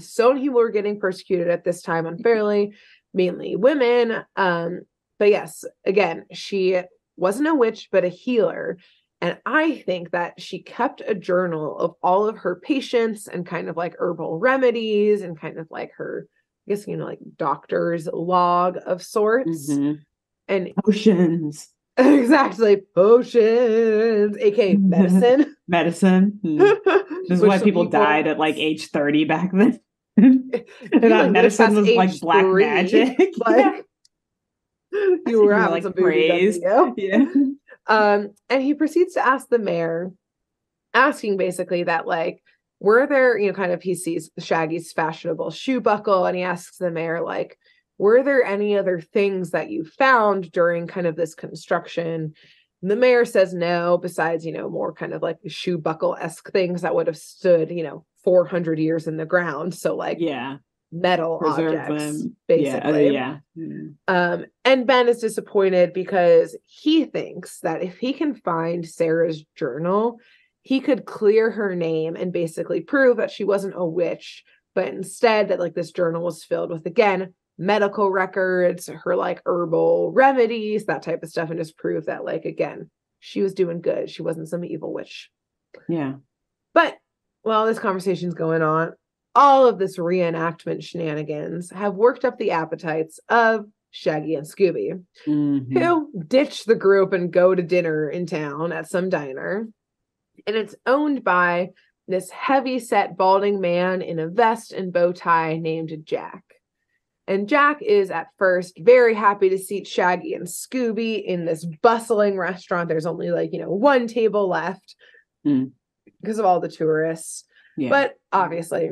Speaker 1: So many people were getting persecuted at this time unfairly, mainly women. But yes, again, she wasn't a witch, but a healer. And I think that she kept a journal of all of her patients and kind of like herbal remedies and kind of like her, I guess, like doctor's log of sorts. And
Speaker 2: potions.
Speaker 1: Exactly. Potions, aka medicine.
Speaker 2: Medicine. This is why people died at like age 30 back then. That medicine was like black magic. Like
Speaker 1: you were having some
Speaker 2: praise.
Speaker 1: And he proceeds to ask the mayor, asking basically that like, were there, kind of he sees Shaggy's fashionable shoe buckle, and he asks the mayor like, were there any other things that you found during kind of this construction? And the mayor says no, besides, more kind of like shoe buckle-esque things that would have stood, 400 years in the ground. So like metal
Speaker 2: preserve
Speaker 1: objects,
Speaker 2: them.
Speaker 1: basically. And Ben is disappointed because he thinks that if he can find Sarah's journal, he could clear her name and basically prove that she wasn't a witch, but instead that like this journal was filled with, again, medical records, her like herbal remedies, that type of stuff, and just prove that like, again, she was doing good. She wasn't some evil witch.
Speaker 2: Yeah.
Speaker 1: But while this conversation's going on, all of this reenactment shenanigans have worked up the appetites of Shaggy and Scooby, who ditch the group and go to dinner in town at some diner. And it's owned by this heavy-set balding man in a vest and bow tie named Jack. And Jack is at first very happy to seat Shaggy and Scooby in this bustling restaurant. There's only like, one table left because of all the tourists. Yeah. But obviously,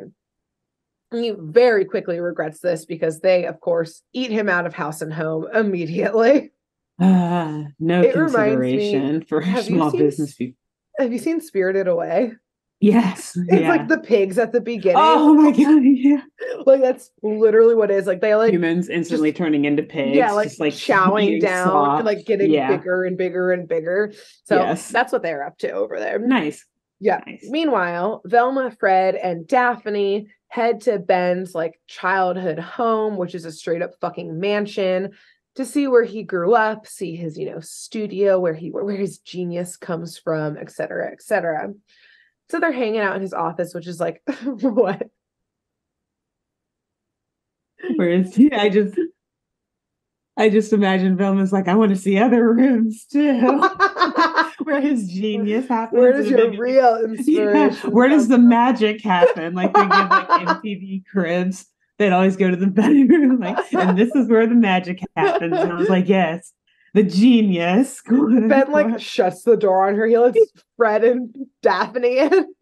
Speaker 1: he very quickly regrets this because they, of course, eat him out of house and home immediately.
Speaker 2: No consideration for small business people.
Speaker 1: Have you seen Spirited Away?
Speaker 2: Yes.
Speaker 1: It's like the pigs at the beginning.
Speaker 2: Oh my god, yeah.
Speaker 1: Like that's literally what it is. Like they like
Speaker 2: humans instantly turning into pigs.
Speaker 1: Yeah, like
Speaker 2: just like
Speaker 1: chowing down
Speaker 2: soft.
Speaker 1: and like getting bigger and bigger and bigger. So that's what they're up to over there.
Speaker 2: Nice.
Speaker 1: Yeah. Nice. Meanwhile, Velma, Fred, and Daphne head to Ben's like childhood home, which is a straight up fucking mansion, to see where he grew up, see his, studio, where his genius comes from, et cetera, et cetera. So they're hanging out in his office, which is like, what?
Speaker 2: Where is he? I just imagine Velma's like, I want to see other rooms too. Where his genius happens.
Speaker 1: Where does your real inspiration
Speaker 2: where does the magic happen? Like they give like MTV cribs. They'd always go to the bedroom, like, and this is where the magic happens. And I was like, yes. The genius.
Speaker 1: Ben like shuts the door on her. He lets Fred and Daphne in.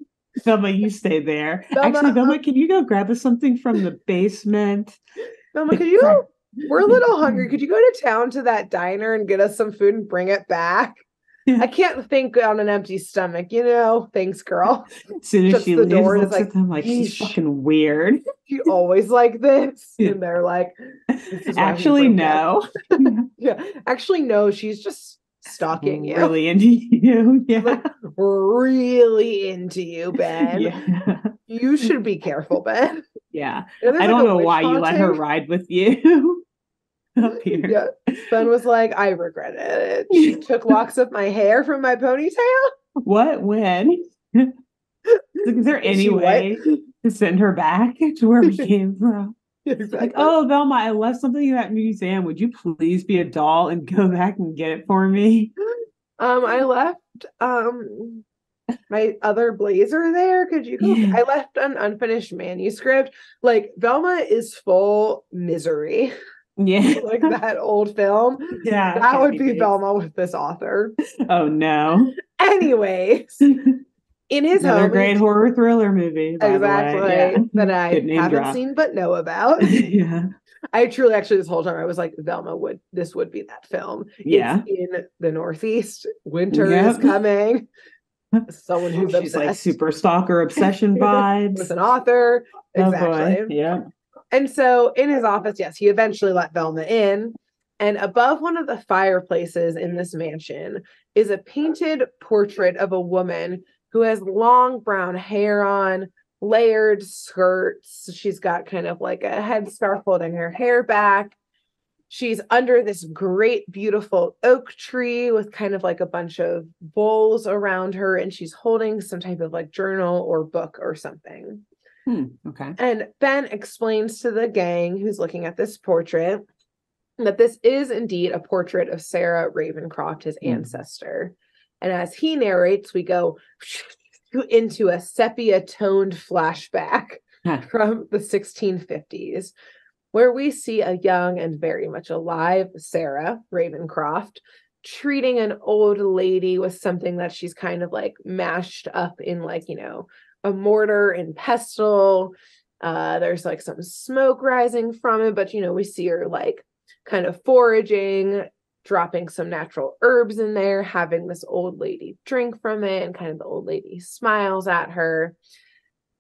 Speaker 2: Velma, you stay there. Actually, Velma, can you go grab us something from the basement?
Speaker 1: Velma, could you go? We're a little hungry. Could you go to town to that diner and get us some food and bring it back? Yeah. I can't think on an empty stomach, Thanks, girl.
Speaker 2: As soon as she leaves, the door, looks at them like she's fucking weird.
Speaker 1: She always like this, and they're like,
Speaker 2: actually, no.
Speaker 1: Yeah, actually, no. She's just stalking you.
Speaker 2: Really into you, yeah.
Speaker 1: Like, really into you, Ben.
Speaker 2: Yeah.
Speaker 1: You should be careful, Ben.
Speaker 2: Yeah, I don't know why you let her ride with you. Up here.
Speaker 1: Yeah. Ben was like, I regret it. She took locks of my hair from my ponytail.
Speaker 2: What? When? Is there any way to send her back to where we came from? Exactly. Like, oh, Velma, I left something in that museum. Would you please be a doll and go back and get it for me?
Speaker 1: I left my other blazer there. Could you go? Yeah. I left an unfinished manuscript. Like, Velma is full misery.
Speaker 2: Yeah.
Speaker 1: Like that old film.
Speaker 2: Yeah.
Speaker 1: That would be Velma with this author.
Speaker 2: Oh no.
Speaker 1: Anyways, in his
Speaker 2: Another great horror thriller movie.
Speaker 1: Exactly.
Speaker 2: Yeah.
Speaker 1: That I haven't seen but know about.
Speaker 2: Yeah.
Speaker 1: I truly actually this whole time I was like, Velma would be that film.
Speaker 2: Yeah.
Speaker 1: It's in the Northeast. Winter is coming. Someone who's
Speaker 2: She's
Speaker 1: obsessed.
Speaker 2: Like super stalker obsession vibes.
Speaker 1: With an author. Exactly.
Speaker 2: Oh boy. Yeah.
Speaker 1: And so in his office, yes, he eventually let Velma in. And above one of the fireplaces in this mansion is a painted portrait of a woman who has long brown hair on, layered skirts. She's got kind of like a headscarf holding her hair back. She's under this great, beautiful oak tree with kind of like a bunch of bowls around her. And she's holding some type of like journal or book or something.
Speaker 2: Okay.
Speaker 1: And Ben explains to the gang who's looking at this portrait that this is indeed a portrait of Sarah Ravencroft, his ancestor. And as he narrates, we go into a sepia-toned flashback from the 1650s, where we see a young and very much alive Sarah Ravencroft treating an old lady with something that she's kind of like mashed up in like, a mortar and pestle. There's like some smoke rising from it, but we see her like kind of foraging, dropping some natural herbs in there, having this old lady drink from it, and kind of the old lady smiles at her.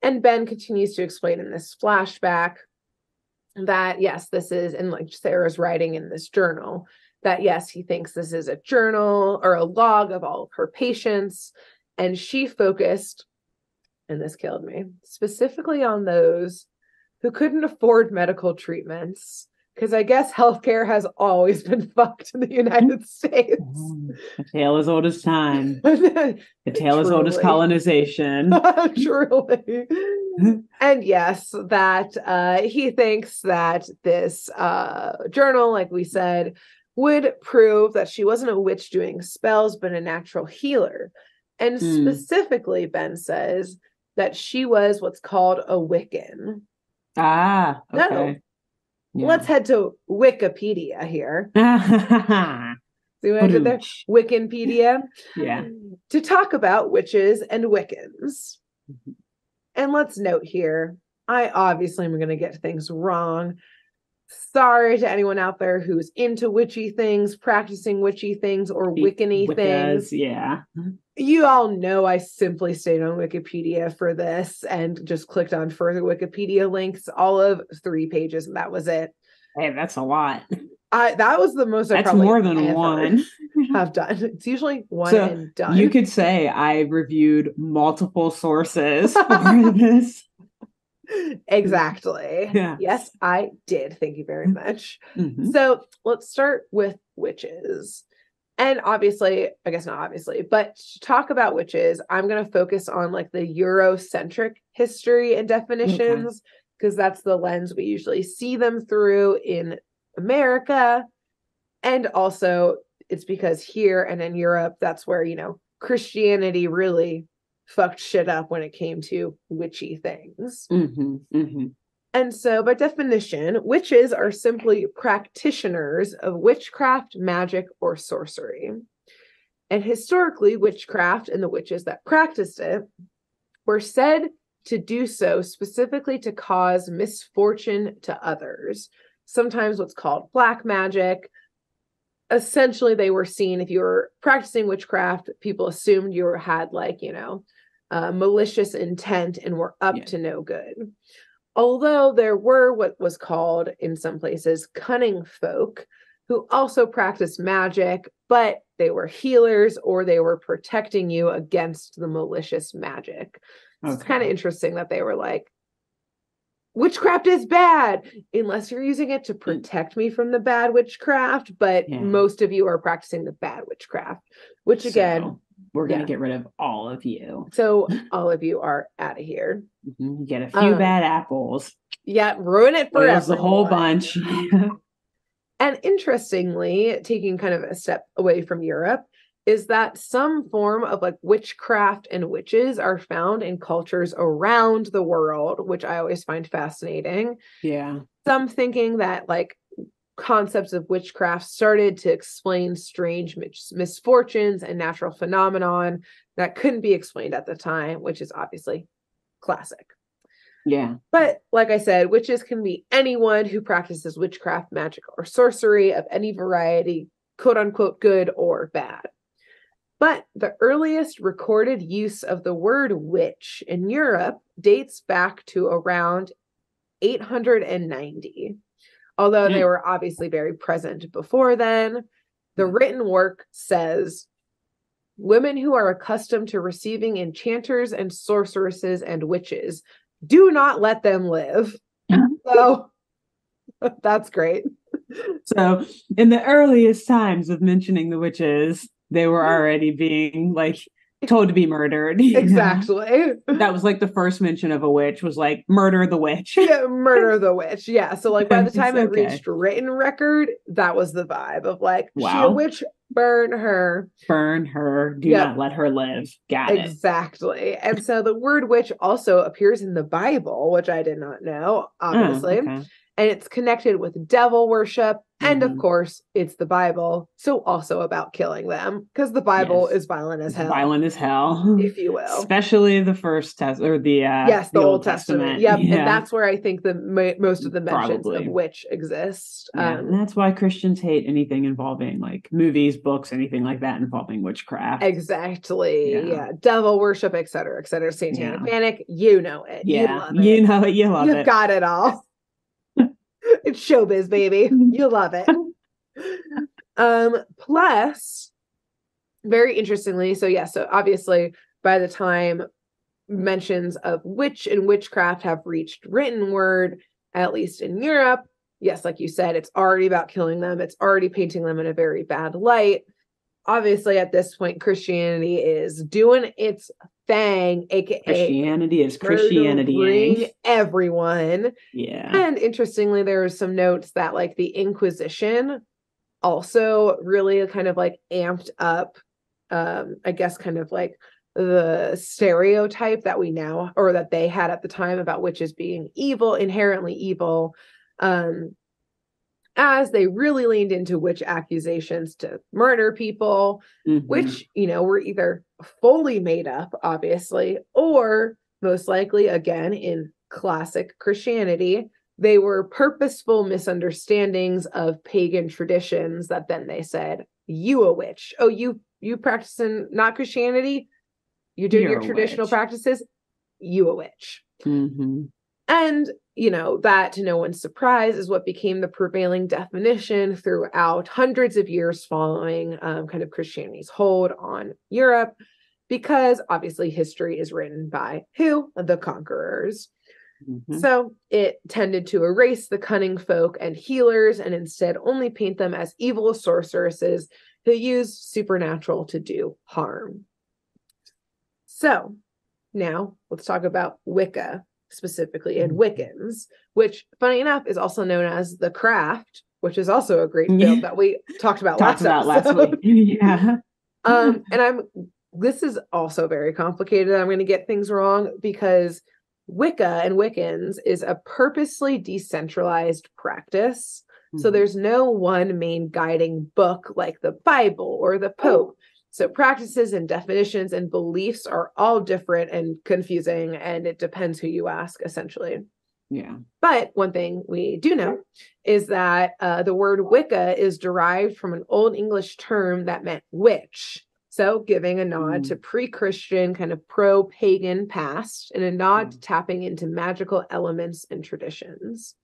Speaker 1: And Ben continues to explain in this flashback that, yes, this is, and like Sarah's writing in this journal, that yes, he thinks this is a journal or a log of all of her patients. And she focused, and this killed me, specifically on those who couldn't afford medical treatments. Because I guess healthcare has always been fucked in the United States.
Speaker 2: The tale as old as time. The tale as old as colonization.
Speaker 1: Truly. And yes, that he thinks that this journal, like we said, would prove that she wasn't a witch doing spells, but a natural healer. And specifically, Ben says that she was what's called a wiccan.
Speaker 2: Ah, okay.
Speaker 1: No. Yeah. Let's head to Wikipedia here. See what I did there? Wikipedia.
Speaker 2: Yeah.
Speaker 1: To talk about witches and Wiccans. And let's note here, I obviously am going to get things wrong. Sorry to anyone out there who's into witchy things, practicing witchy things, or Wiccan-y things.
Speaker 2: Yeah.
Speaker 1: You all know I simply stayed on Wikipedia for this and just clicked on further Wikipedia links, all of 3 pages, and that was it.
Speaker 2: Hey, that's a lot.
Speaker 1: That was the most.
Speaker 2: That's more than one.
Speaker 1: Have done. It's usually one and done.
Speaker 2: You could say I reviewed multiple sources for this.
Speaker 1: Exactly.
Speaker 2: Yeah.
Speaker 1: Yes, I did. Thank you very much. So let's start with witches. And obviously, I guess not obviously, but to talk about witches, I'm going to focus on like the Eurocentric history and definitions, because that's the lens we usually see them through in America. And also it's because here and in Europe, that's where, Christianity really fucked shit up when it came to witchy things. And so by definition, witches are simply practitioners of witchcraft, magic, or sorcery. And historically, witchcraft and the witches that practiced it were said to do so specifically to cause misfortune to others. Sometimes what's called black magic. Essentially, they were seen, if you were practicing witchcraft, people assumed you had like, malicious intent and were up to no good. Although there were what was called in some places cunning folk who also practiced magic, but they were healers or they were protecting you against the malicious magic. So it's kind of interesting that they were like, witchcraft is bad unless you're using it to protect me from the bad witchcraft. But most of you are practicing the bad witchcraft, which again,
Speaker 2: we're going to get rid of all of you.
Speaker 1: So all of you are out of here.
Speaker 2: You get a few bad apples.
Speaker 1: Yeah, ruin it for everyone.
Speaker 2: The whole bunch.
Speaker 1: And interestingly, taking kind of a step away from Europe, is that some form of like witchcraft and witches are found in cultures around the world, which I always find fascinating.
Speaker 2: Yeah.
Speaker 1: Some thinking that like concepts of witchcraft started to explain strange misfortunes and natural phenomenon that couldn't be explained at the time, which is obviously classic.
Speaker 2: Yeah.
Speaker 1: But like I said, witches can be anyone who practices witchcraft, magic, or sorcery of any variety, quote unquote, good or bad. But the earliest recorded use of the word witch in Europe dates back to around 890. Although they were obviously very present before then, the written work says, women who are accustomed to receiving enchanters and sorceresses and witches, do not let them live. So that's great.
Speaker 2: So in the earliest times of mentioning the witches, they were already being like told to be murdered.
Speaker 1: Exactly.
Speaker 2: That was like the first mention of a witch was like murder the witch.
Speaker 1: Yeah, murder the witch. Yeah. So like by the time it reached written record, that was the vibe of like, she a witch, burn her.
Speaker 2: Burn her. Do not let her live. Got it.
Speaker 1: Exactly. And so the word witch also appears in the Bible, which I did not know, obviously. and it's connected with devil worship. And of course, it's the Bible. So also about killing them, because the Bible is violent as hell.
Speaker 2: Violent as hell,
Speaker 1: if you will.
Speaker 2: Especially the first or the
Speaker 1: the Old Testament. Yep. Yeah. And that's where I think the most of the mentions of witch exist.
Speaker 2: And that's why Christians hate anything involving like movies, books, anything like that involving witchcraft.
Speaker 1: Exactly. Yeah. Devil worship, etc., satanic panic. You know it.
Speaker 2: Yeah.
Speaker 1: You love
Speaker 2: it. You know it. You love it.
Speaker 1: You've got it all. It's showbiz, baby. You love it. Plus, very interestingly, so obviously by the time mentions of witch and witchcraft have reached written word, at least in Europe, yes, like you said, it's already about killing them. It's already painting them in a very bad light. Obviously, at this point, Christianity is doing its thing, aka
Speaker 2: Christianity is Christianity.
Speaker 1: Everyone.
Speaker 2: Yeah.
Speaker 1: And interestingly, there are some notes that like the Inquisition also really kind of like amped up, I guess, kind of like the stereotype that we now, or that they had at the time about witches being evil, inherently evil, as they really leaned into witch accusations to murder people, which, were either fully made up, obviously, or most likely, again, in classic Christianity, they were purposeful misunderstandings of pagan traditions that then they said, you a witch. Oh, you practicing not Christianity? You're doing your traditional practices? You a witch. And, that to no one's surprise is what became the prevailing definition throughout hundreds of years following kind of Christianity's hold on Europe, because obviously history is written by who? The conquerors. So it tended to erase the cunning folk and healers and instead only paint them as evil sorceresses who use supernatural to do harm. So now let's talk about Wicca specifically, and Wiccans, which funny enough is also known as The Craft, which is also a great film that we talked about last week.
Speaker 2: Yeah.
Speaker 1: And this is also very complicated. I'm going to get things wrong because Wicca and Wiccans is a purposely decentralized practice. So there's no one main guiding book like the Bible or the Pope. So practices and definitions and beliefs are all different and confusing, and it depends who you ask, essentially.
Speaker 2: Yeah.
Speaker 1: But one thing we do know is that the word Wicca is derived from an Old English term that meant witch. So giving a nod to pre-Christian, kind of pro-pagan past, and a nod to tapping into magical elements and traditions.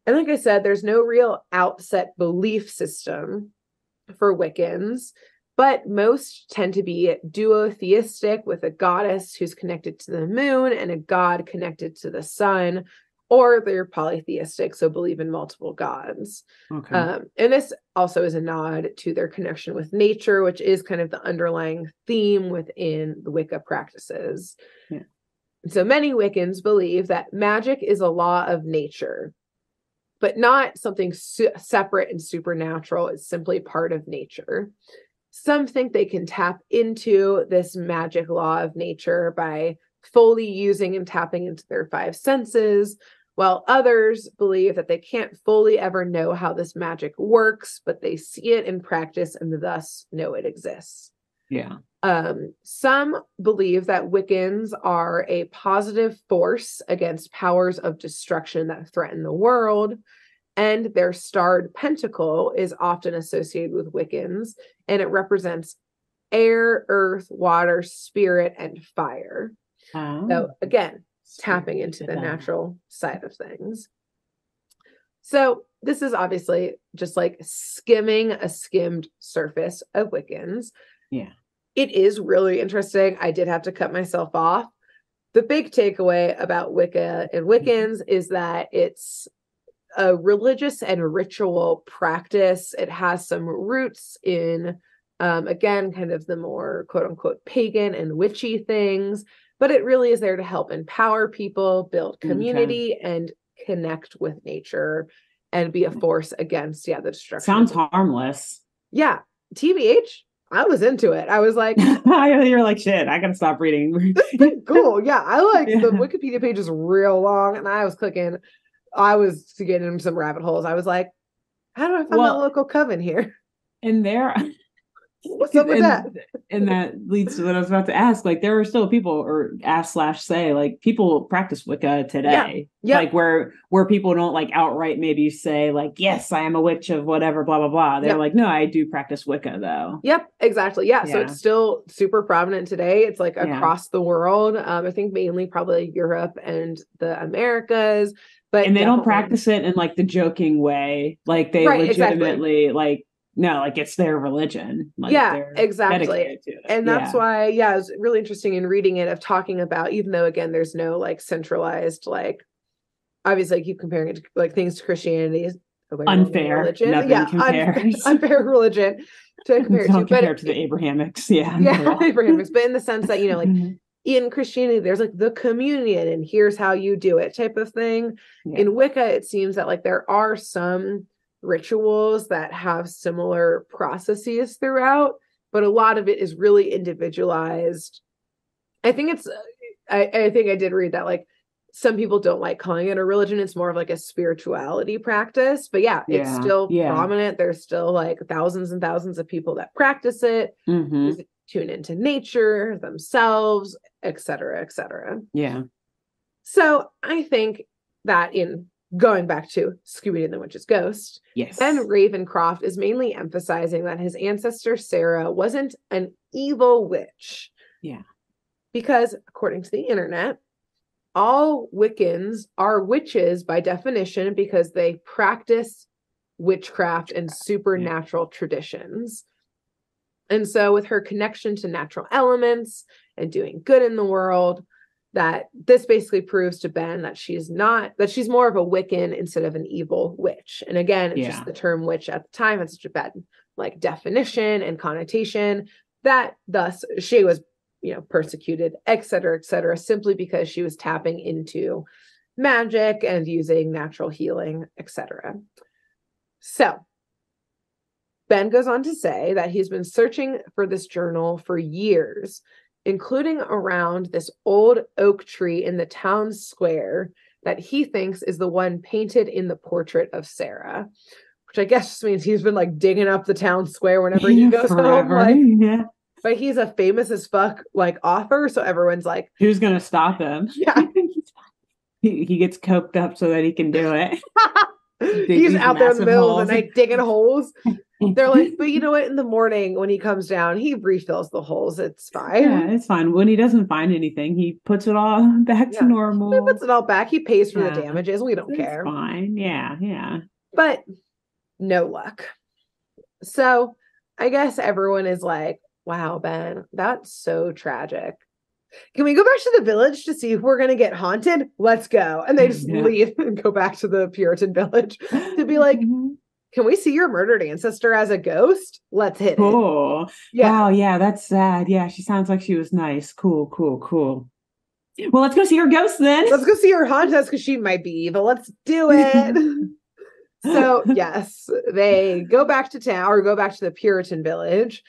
Speaker 1: And like I said, there's no real outset belief system for Wiccans, but most tend to be duotheistic, with a goddess who's connected to the moon and a god connected to the sun, or they're polytheistic, so believe in multiple gods.
Speaker 2: Okay.
Speaker 1: And this also is a nod to their connection with nature, which is kind of the underlying theme within the Wicca practices.
Speaker 2: Yeah.
Speaker 1: So many Wiccans believe that magic is a law of nature, but not something separate and supernatural. It's simply part of nature. Some think they can tap into this magic law of nature by fully using and tapping into their five senses, while others believe that they can't fully ever know how this magic works, but they see it in practice and thus know it exists.
Speaker 2: Yeah.
Speaker 1: Some believe that Wiccans are a positive force against powers of destruction that threaten the world, and their starred pentacle is often associated with Wiccans, and it represents air, earth, water, spirit, and fire. So again, tapping into the natural side of things. So this is obviously just like skimming a skimmed surface of Wiccans.
Speaker 2: Yeah.
Speaker 1: It is really interesting. I did have to cut myself off. The big takeaway about Wicca and Wiccans is that it's a religious and ritual practice. It has some roots in, again, kind of the more quote unquote pagan and witchy things, but it really is there to help empower people, build community, and connect with nature and be a force against, the destruction.
Speaker 2: Sounds harmless.
Speaker 1: Yeah. TBH, I was into it. I was like,
Speaker 2: you're like, shit, I gotta stop reading.
Speaker 1: Cool. Yeah. I like the Wikipedia page is real long, and I was clicking. I was getting in some rabbit holes. I was like, how do I find my local coven here?
Speaker 2: And there,
Speaker 1: what's up with that?
Speaker 2: And that leads to what I was about to ask. Like, there are still people, or ask / say, like, people practice Wicca today.
Speaker 1: Yeah.
Speaker 2: Like, where people don't like outright maybe say like, yes, I am a witch of whatever, blah blah blah. They're like, no, I do practice Wicca though.
Speaker 1: Yep, exactly. Yeah. So it's still super prominent today. It's like across the world. I think mainly probably Europe and the Americas. And
Speaker 2: they don't practice it in like the joking way. Like, they legitimately like, no, like, it's their religion. Like,
Speaker 1: exactly. And that's why, it was really interesting in reading it, of talking about, even though again, there's no like centralized, like, obviously I keep comparing it to like things to Christianity.
Speaker 2: Unfair religion. Nothing compares.
Speaker 1: Unfair religion to compare
Speaker 2: to. Compare to the Abrahamics.
Speaker 1: Abrahamics. But in the sense that, you know, like in Christianity, there's like the communion and here's how you do it type of thing. In Wicca, it seems that like there are some rituals that have similar processes throughout, but a lot of it is really individualized. I think I think I did read that like some people don't like calling it a religion. It's more of like a spirituality practice, but it's still prominent. There's still like thousands and thousands of people that practice it, tune into nature themselves, etc., etc.
Speaker 2: Yeah.
Speaker 1: So I think that in going back to Scooby-Doo and the Witch's Ghost, Ben Ravencroft is mainly emphasizing that his ancestor Sarah wasn't an evil witch.
Speaker 2: Yeah.
Speaker 1: Because according to the internet, all Wiccans are witches by definition because they practice witchcraft and supernatural traditions. And so with her connection to natural elements and doing good in the world, that this basically proves to Ben that she's more of a Wiccan instead of an evil witch. And again, it's just the term witch at the time had such a bad like definition and connotation that thus she was, you know, persecuted, et cetera, simply because she was tapping into magic and using natural healing, etc. So Ben goes on to say that he's been searching for this journal for years, including around this old oak tree in the town square that he thinks is the one painted in the portrait of Sarah, which I guess just means he's been like digging up the town square whenever he goes home. Like, but he's a famous as fuck like author, so everyone's like,
Speaker 2: who's gonna stop him?
Speaker 1: Yeah.
Speaker 2: he gets coked up so that he can do it.
Speaker 1: He's out there in the middle of the night digging holes. They're like, but you know what? In the morning when he comes down, he refills the holes. It's fine.
Speaker 2: Yeah, it's fine. When he doesn't find anything, he puts it all back to normal.
Speaker 1: He puts it all back. He pays for the damages. We don't care.
Speaker 2: It's fine. Yeah.
Speaker 1: But no luck. So I guess everyone is like, wow, Ben, that's so tragic. Can we go back to the village to see if we're going to get haunted? Let's go. And they just leave and go back to the Puritan village to be like, can we see your murdered ancestor as a ghost? Let's hit it.
Speaker 2: Wow, yeah, that's sad. Yeah, she sounds like she was nice. Cool. Well, let's go see her ghost then.
Speaker 1: Let's go see her haunt us because she might be evil. Let's do it. So, yes, they go back to town or go back to the Puritan village.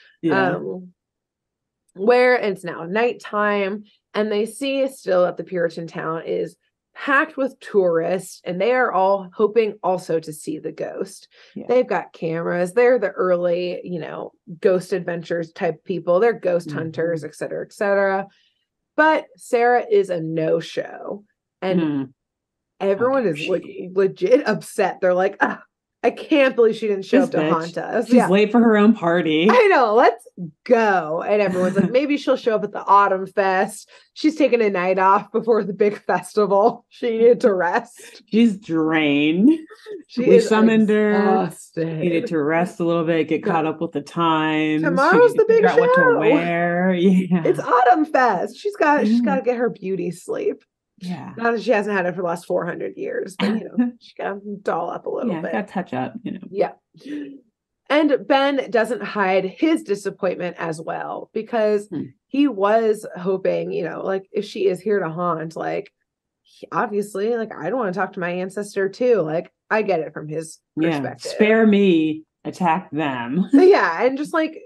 Speaker 1: Where it's now nighttime, and they see still that the Puritan town is packed with tourists, and they are all hoping also to see the ghost. They've got cameras. They're the early, you know, ghost adventures type people. They're ghost hunters, et cetera, et cetera. But Sarah is a no-show, and everyone is legit upset. They're like, I can't believe she didn't show up to haunt us.
Speaker 2: She's late for her own party.
Speaker 1: I know. Let's go. And everyone's like, maybe she'll show up at the Autumn Fest. She's taking a night off before the big festival. She needed to rest.
Speaker 2: She's drained. We summoned her. Needed to rest a little bit, get caught up with the times.
Speaker 1: Tomorrow's the big show.
Speaker 2: What to wear. Yeah.
Speaker 1: It's Autumn Fest. She's got to get her beauty sleep.
Speaker 2: Yeah.
Speaker 1: Not that she hasn't had it for the last 400 years, but you know, she got to doll up a little bit.
Speaker 2: Got to touch up, you know.
Speaker 1: Yeah. And Ben doesn't hide his disappointment as well, because he was hoping, you know, like if she is here to haunt, like obviously, like I don't want to talk to my ancestor too. Like I get it from his perspective.
Speaker 2: Spare me, attack them.
Speaker 1: Yeah, and just like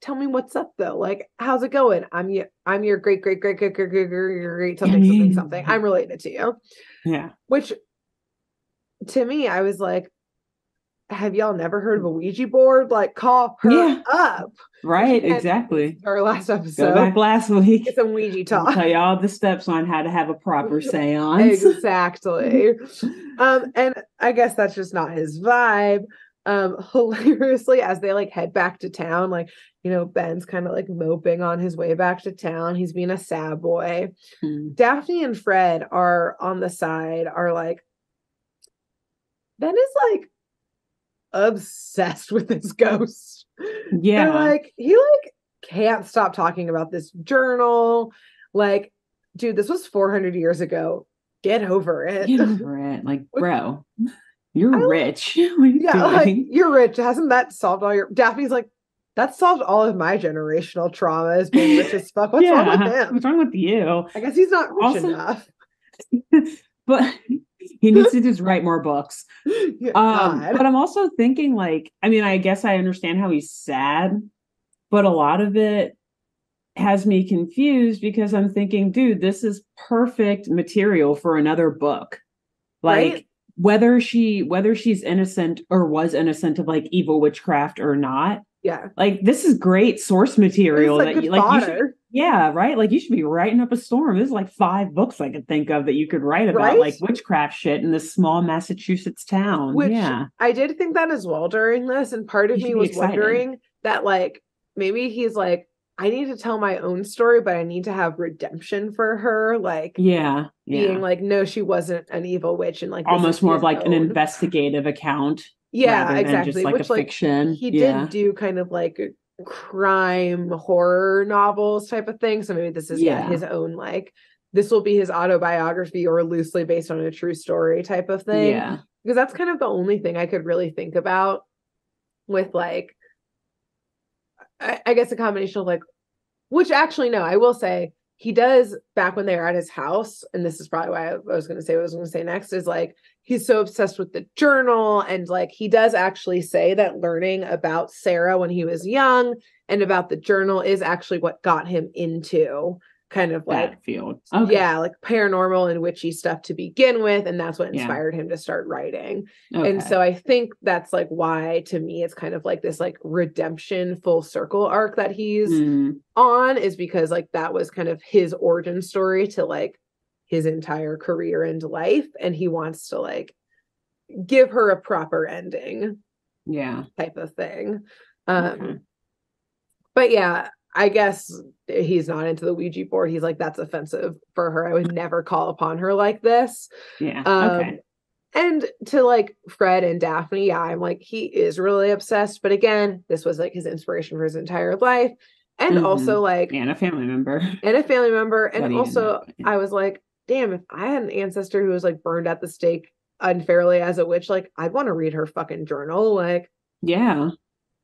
Speaker 1: tell me what's up though. Like, how's it going? I'm your great something. I'm related to you.
Speaker 2: Yeah.
Speaker 1: Which to me, I was like, have y'all never heard of a Ouija board? Like, call her up.
Speaker 2: Right, exactly.
Speaker 1: Our last episode.
Speaker 2: Go back last week.
Speaker 1: Get some Ouija talk.
Speaker 2: I'll tell you all the steps on how to have a proper seance.
Speaker 1: Exactly. And I guess that's just not his vibe. Hilariously, as they like head back to town, like, you know, Ben's kind of like moping on his way back to town. He's being a sad boy. Daphne and Fred are on the side, are like, Ben is like obsessed with this ghost.
Speaker 2: Yeah.
Speaker 1: And like, he like can't stop talking about this journal. Like, dude, this was 400 years ago. Get over it.
Speaker 2: Get over it. Like, bro, you're rich. What are you doing?
Speaker 1: Like, you're rich. Hasn't that solved all your... Daphne's like, that solved all of my generational traumas, being rich as fuck. What's wrong with him?
Speaker 2: What's wrong with you?
Speaker 1: I guess he's not rich enough.
Speaker 2: But he needs to just write more books. But I'm also thinking, like, I mean, I guess I understand how he's sad, but a lot of it has me confused because I'm thinking, dude, this is perfect material for another book. Like, right? whether she's innocent or was innocent of like evil witchcraft or not.
Speaker 1: Yeah.
Speaker 2: Like, this is great source material
Speaker 1: that you like. You should,
Speaker 2: yeah, right. Like, you should be writing up a storm. There's like 5 books I could think of that you could write about, like witchcraft shit in this small Massachusetts town.
Speaker 1: Which I did think that as well during this, and part of me was wondering that, like, maybe he's like, I need to tell my own story, but I need to have redemption for her. Like, being like, no, she wasn't an evil witch, and like
Speaker 2: almost more of like an investigative account.
Speaker 1: Yeah, exactly.
Speaker 2: Just like which, a fiction.
Speaker 1: He did do kind of like crime horror novels type of thing. So maybe this is his own, like, this will be his autobiography or loosely based on a true story type of thing. Yeah. Because that's kind of the only thing I could really think about with, like, I guess a combination of like, which actually, no, I will say he does, back when they were at his house, and this is probably why I was going to say what I was going to say next, is like, he's so obsessed with the journal, and like, he does actually say that learning about Sarah when he was young and about the journal is actually what got him into kind of like
Speaker 2: that field.
Speaker 1: Like paranormal and witchy stuff to begin with, and that's what inspired him to start writing. And so I think that's like why, to me, it's kind of like this like redemption full circle arc that he's on, is because like that was kind of his origin story to like his entire career and life, and he wants to like give her a proper ending type of thing. But yeah, I guess he's not into the Ouija board. He's like, that's offensive for her. I would never call upon her like this. And to like Fred and Daphne, I'm like, he is really obsessed. But again, this was like his inspiration for his entire life. And also like...
Speaker 2: And a family member.
Speaker 1: And also, I was like, damn, if I had an ancestor who was like burned at the stake unfairly as a witch, like, I'd want to read her fucking journal. Like,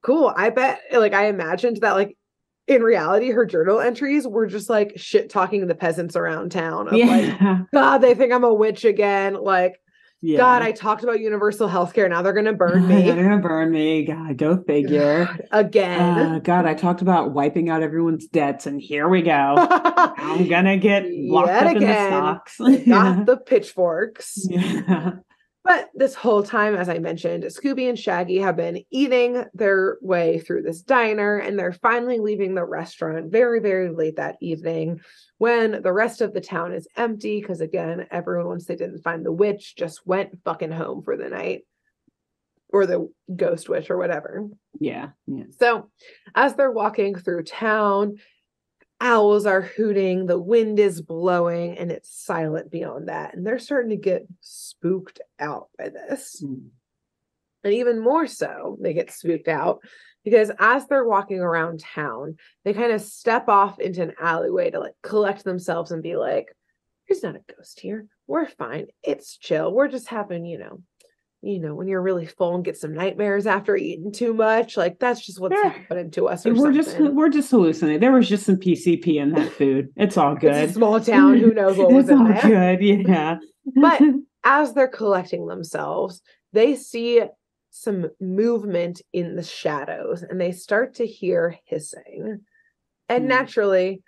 Speaker 1: cool. I bet, like, I imagined that, like, in reality, her journal entries were just like shit talking the peasants around town of like, God, they think I'm a witch again. Like, God, I talked about universal healthcare. Now they're gonna burn me.
Speaker 2: They're gonna burn me. God, go figure.
Speaker 1: God, again.
Speaker 2: God, I talked about wiping out everyone's debts, and here we go. I'm gonna get locked up in the stocks.
Speaker 1: Got the pitchforks. But this whole time, as I mentioned, Scooby and Shaggy have been eating their way through this diner, and they're finally leaving the restaurant very, very late that evening when the rest of the town is empty. Because again, everyone, once they didn't find the witch, just went fucking home for the night, or the ghost witch or whatever. So as they're walking through town, owls are hooting, the wind is blowing, and it's silent beyond that. And they're starting to get spooked out by this. And even more so, they get spooked out because as they're walking around town, they kind of step off into an alleyway to like collect themselves and be like, there's not a ghost here. We're fine. It's chill. We're just having, you know, when you're really full and get some nightmares after eating too much, like that's just what's happening to us.
Speaker 2: We're just hallucinating. There was just some PCP in that food. It's all good.
Speaker 1: It's a small town. Who knows what was in there?
Speaker 2: Good.
Speaker 1: But as they're collecting themselves, they see some movement in the shadows, and they start to hear hissing. And naturally,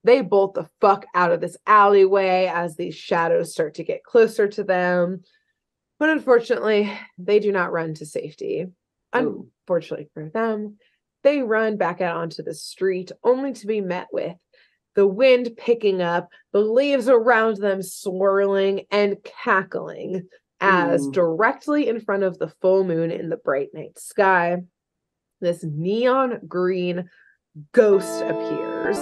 Speaker 1: they bolt the fuck out of this alleyway as these shadows start to get closer to them. But unfortunately, they do not run to safety.
Speaker 2: Oh.
Speaker 1: Unfortunately for them, they run back out onto the street only to be met with the wind picking up, the leaves around them swirling and cackling as directly in front of the full moon in the bright night sky, this neon green ghost appears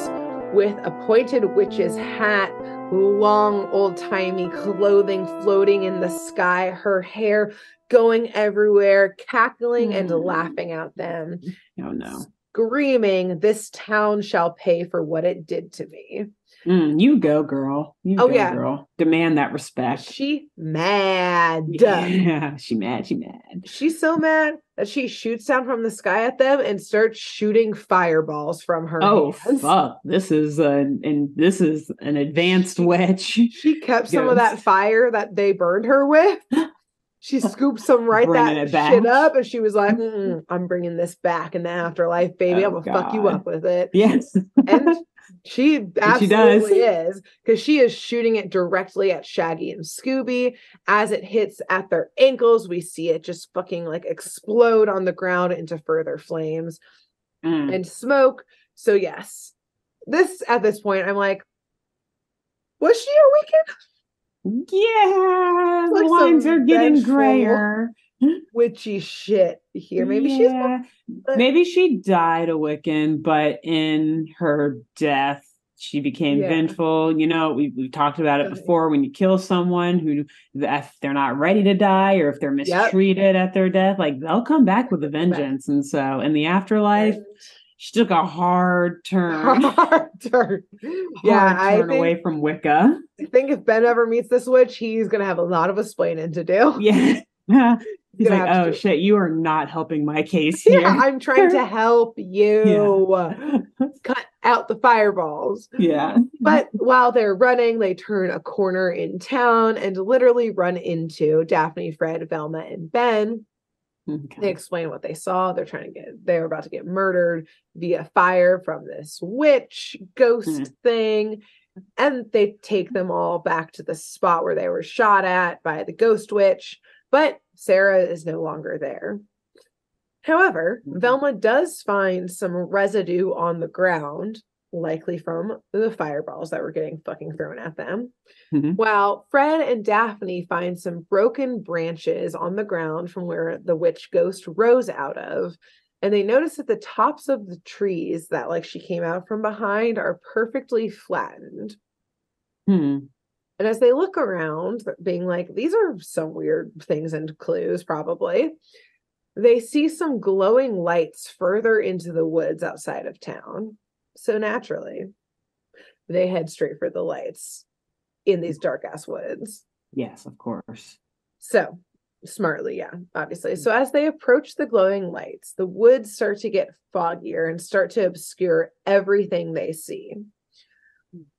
Speaker 1: with a pointed witch's hat, long old-timey clothing floating in the sky, her hair going everywhere, cackling and laughing at them.
Speaker 2: Oh no.
Speaker 1: Screaming, "This town shall pay for what it did to me."
Speaker 2: You go, girl. Girl. Demand that respect.
Speaker 1: She mad.
Speaker 2: Yeah, she mad.
Speaker 1: She's so mad that she shoots down from the sky at them and starts shooting fireballs from her hands.
Speaker 2: Fuck. This is an advanced witch.
Speaker 1: She kept some of that fire that they burned her with. She scooped some shit up, and she was like, I'm bringing this back in the afterlife, baby. I'm going to fuck you up with it.
Speaker 2: Yes.
Speaker 1: And she absolutely is, because she is shooting it directly at Shaggy and Scooby. As it hits at their ankles, we see it just fucking like explode on the ground into further flames and smoke. So yes, at this point, I'm like, was she a Wiccan?
Speaker 2: Yeah, the lines are getting grayer.
Speaker 1: Witchy shit here. Maybe she died a Wiccan, but in her death, she became vengeful. You know, we talked about it before. When you kill someone who, if they're not ready to die or if they're mistreated at their death, like they'll come back with a vengeance. And so in the afterlife, she took a hard turn. I think
Speaker 2: away from Wicca.
Speaker 1: I think if Ben ever meets this witch, he's going to have a lot of explaining to do.
Speaker 2: Yeah. He's like, oh shit, you are not helping my case here.
Speaker 1: Yeah, I'm trying to help you. Cut out the fireballs.
Speaker 2: Yeah.
Speaker 1: But while they're running, they turn a corner in town and literally run into Daphne, Fred, Velma, and Ben. Okay. They explain what they saw. They're about to get murdered via fire from this witch ghost thing. And they take them all back to the spot where they were shot at by the ghost witch. But Sarah is no longer there. However, Velma does find some residue on the ground, likely from the fireballs that were getting fucking thrown at them. While Fred and Daphne find some broken branches on the ground from where the witch ghost rose out of. And they notice that the tops of the trees that like she came out from behind are perfectly flattened. And as they look around, being like, these are some weird things and clues, probably, they see some glowing lights further into the woods outside of town. So naturally, they head straight for the lights in these dark-ass woods.
Speaker 2: Yes, of course.
Speaker 1: So, smartly, yeah, obviously. So as they approach the glowing lights, the woods start to get foggier and start to obscure everything they see.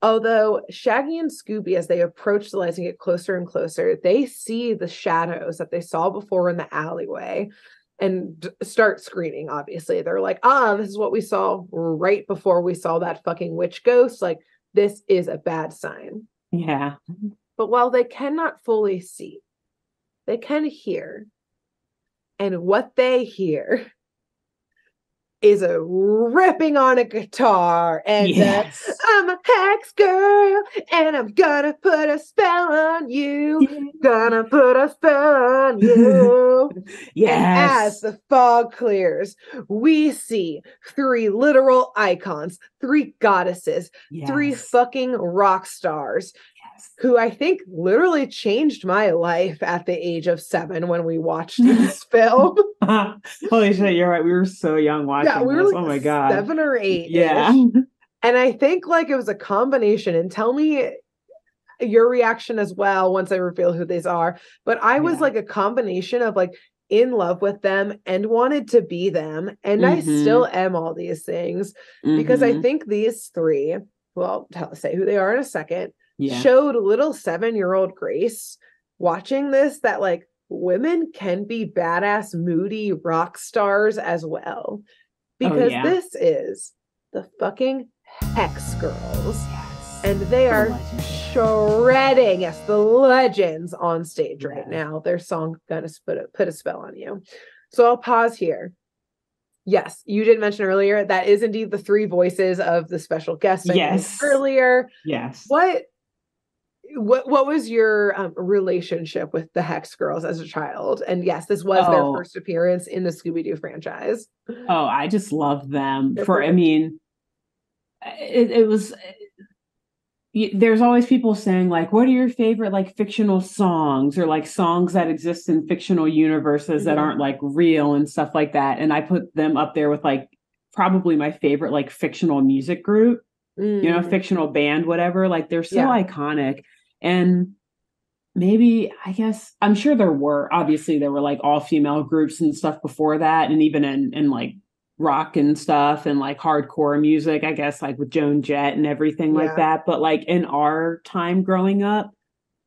Speaker 1: Although Shaggy and Scooby, as they approach the lights and get closer and closer, they see the shadows that they saw before in the alleyway and start screaming, obviously. They're like, this is what we saw right before we saw that fucking witch ghost. Like, this is a bad sign.
Speaker 2: Yeah.
Speaker 1: But while they cannot fully see, they can hear. And what they hear is a ripping on a guitar and I'm a hex girl and I'm gonna put a spell on you. Gonna put a spell on you.
Speaker 2: Yes.
Speaker 1: And as the fog clears, we see 3 literal icons, 3 goddesses, 3 fucking rock stars. Who I think literally changed my life at the age of 7 when we watched this film.
Speaker 2: Holy shit, you're right. We were so young watching this.
Speaker 1: We were like,
Speaker 2: oh my God.
Speaker 1: 7 or 8.
Speaker 2: Yeah.
Speaker 1: And I think like it was a combination. And tell me your reaction as well once I reveal who these are. But I was like a combination of like in love with them and wanted to be them. And I still am all these things because I think these 3, well, I'll say who they are in a second. Showed little 7-year-old Grace watching this that like women can be badass, moody rock stars as well. Because this is the fucking Hex Girls. And they are shredding. Yes, the legends on stage right now. Their song gonna put a spell on you. So I'll pause here. Yes, you did mention earlier that is indeed the three voices of the special guest I mentioned earlier.
Speaker 2: Yes.
Speaker 1: What was your relationship with the Hex Girls as a child? And yes, this was their first appearance in the Scooby-Doo franchise.
Speaker 2: Oh, I just love them. I mean, it was. There's always people saying like, what are your favorite like fictional songs or like songs that exist in fictional universes that aren't like real and stuff like that. And I put them up there with like probably my favorite like fictional music group, you know, fictional band, whatever. Like they're so iconic. And maybe, I guess, I'm sure there were like all female groups and stuff before that. And even in like rock and stuff and like hardcore music, I guess, like with Joan Jett and everything like that. But like in our time growing up,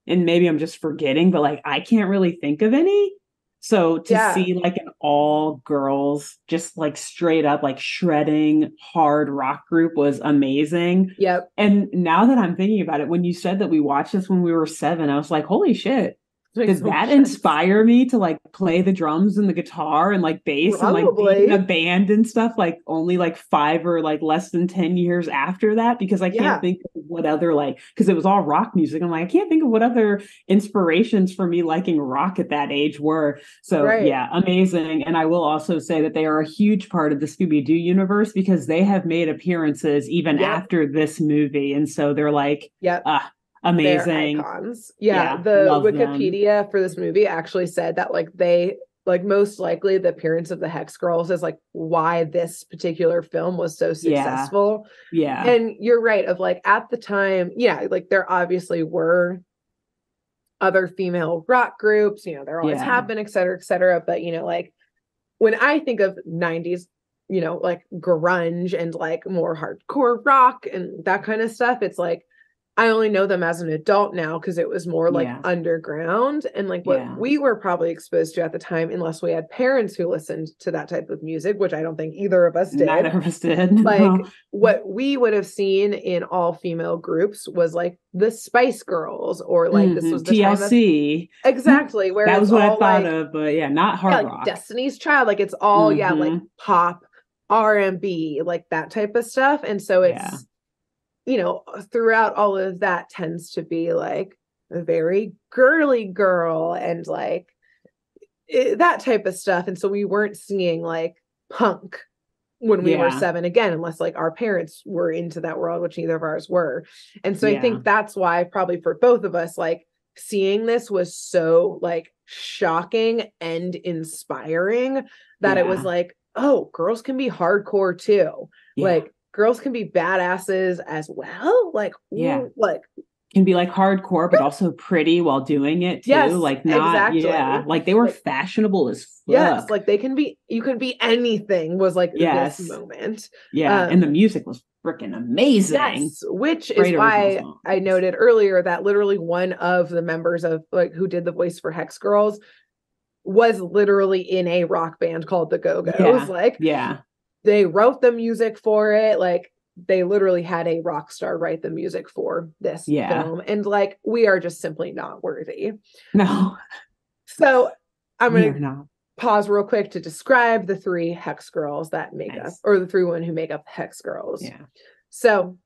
Speaker 2: and maybe I'm just forgetting, but like I can't really think of any. So to see like an all girls, just like straight up like shredding hard rock group was amazing.
Speaker 1: Yep.
Speaker 2: And now that I'm thinking about it, when you said that we watched this when we were 7, I was like, holy shit. Did that inspire me to like play the drums and the guitar and like bass and like be in a band and stuff like only like 5 or like less than 10 years after that? Because I can't think of what other like, because it was all rock music. I'm like, I can't think of what other inspirations for me liking rock at that age were. So yeah, amazing. And I will also say that they are a huge part of the Scooby-Doo universe because they have made appearances even after this movie. And so they're like, amazing
Speaker 1: icons. The Wikipedia for this movie actually said that like they like most likely the appearance of the Hex Girls is like why this particular film was so successful. And you're right, of like at the time, like there obviously were other female rock groups, you know, there always have been, et cetera, but you know, like when I think of 90s, you know, like grunge and like more hardcore rock and that kind of stuff, it's like I only know them as an adult now because it was more like underground and like what we were probably exposed to at the time, unless we had parents who listened to that type of music, which I don't think either of us did.
Speaker 2: Neither of us did.
Speaker 1: Like what we would have seen in all female groups was like the Spice Girls or like this was the
Speaker 2: TLC.
Speaker 1: Exactly. Where
Speaker 2: that was what I thought of, but not hard rock.
Speaker 1: Like Destiny's Child. Like it's all like pop, R&B, like that type of stuff. And so it's you know, throughout all of that tends to be like a very girly girl and like that type of stuff. And so we weren't seeing like punk when we were 7 again, unless like our parents were into that world, which neither of ours were. And so I think that's why probably for both of us, like seeing this was so like shocking and inspiring that it was like, oh, girls can be hardcore too. Like, girls can be badasses as well. Like, like
Speaker 2: can be like hardcore, but also pretty while doing it too. Like not, like they were like, fashionable as fuck.
Speaker 1: Yes, like they can be. You can be anything. Was like this moment.
Speaker 2: And the music was freaking amazing.
Speaker 1: Yes, which is why I noted earlier that literally one of the members of like who did the voice for Hex Girls was literally in a rock band called the Go-Go's. Like, they wrote the music for it. Like they literally had a rock star write the music for this film. And like, we are just simply not worthy.
Speaker 2: No.
Speaker 1: So I'm going to pause real quick to describe the 3 Hex Girls that make up, or the 3 women who make up the Hex Girls. So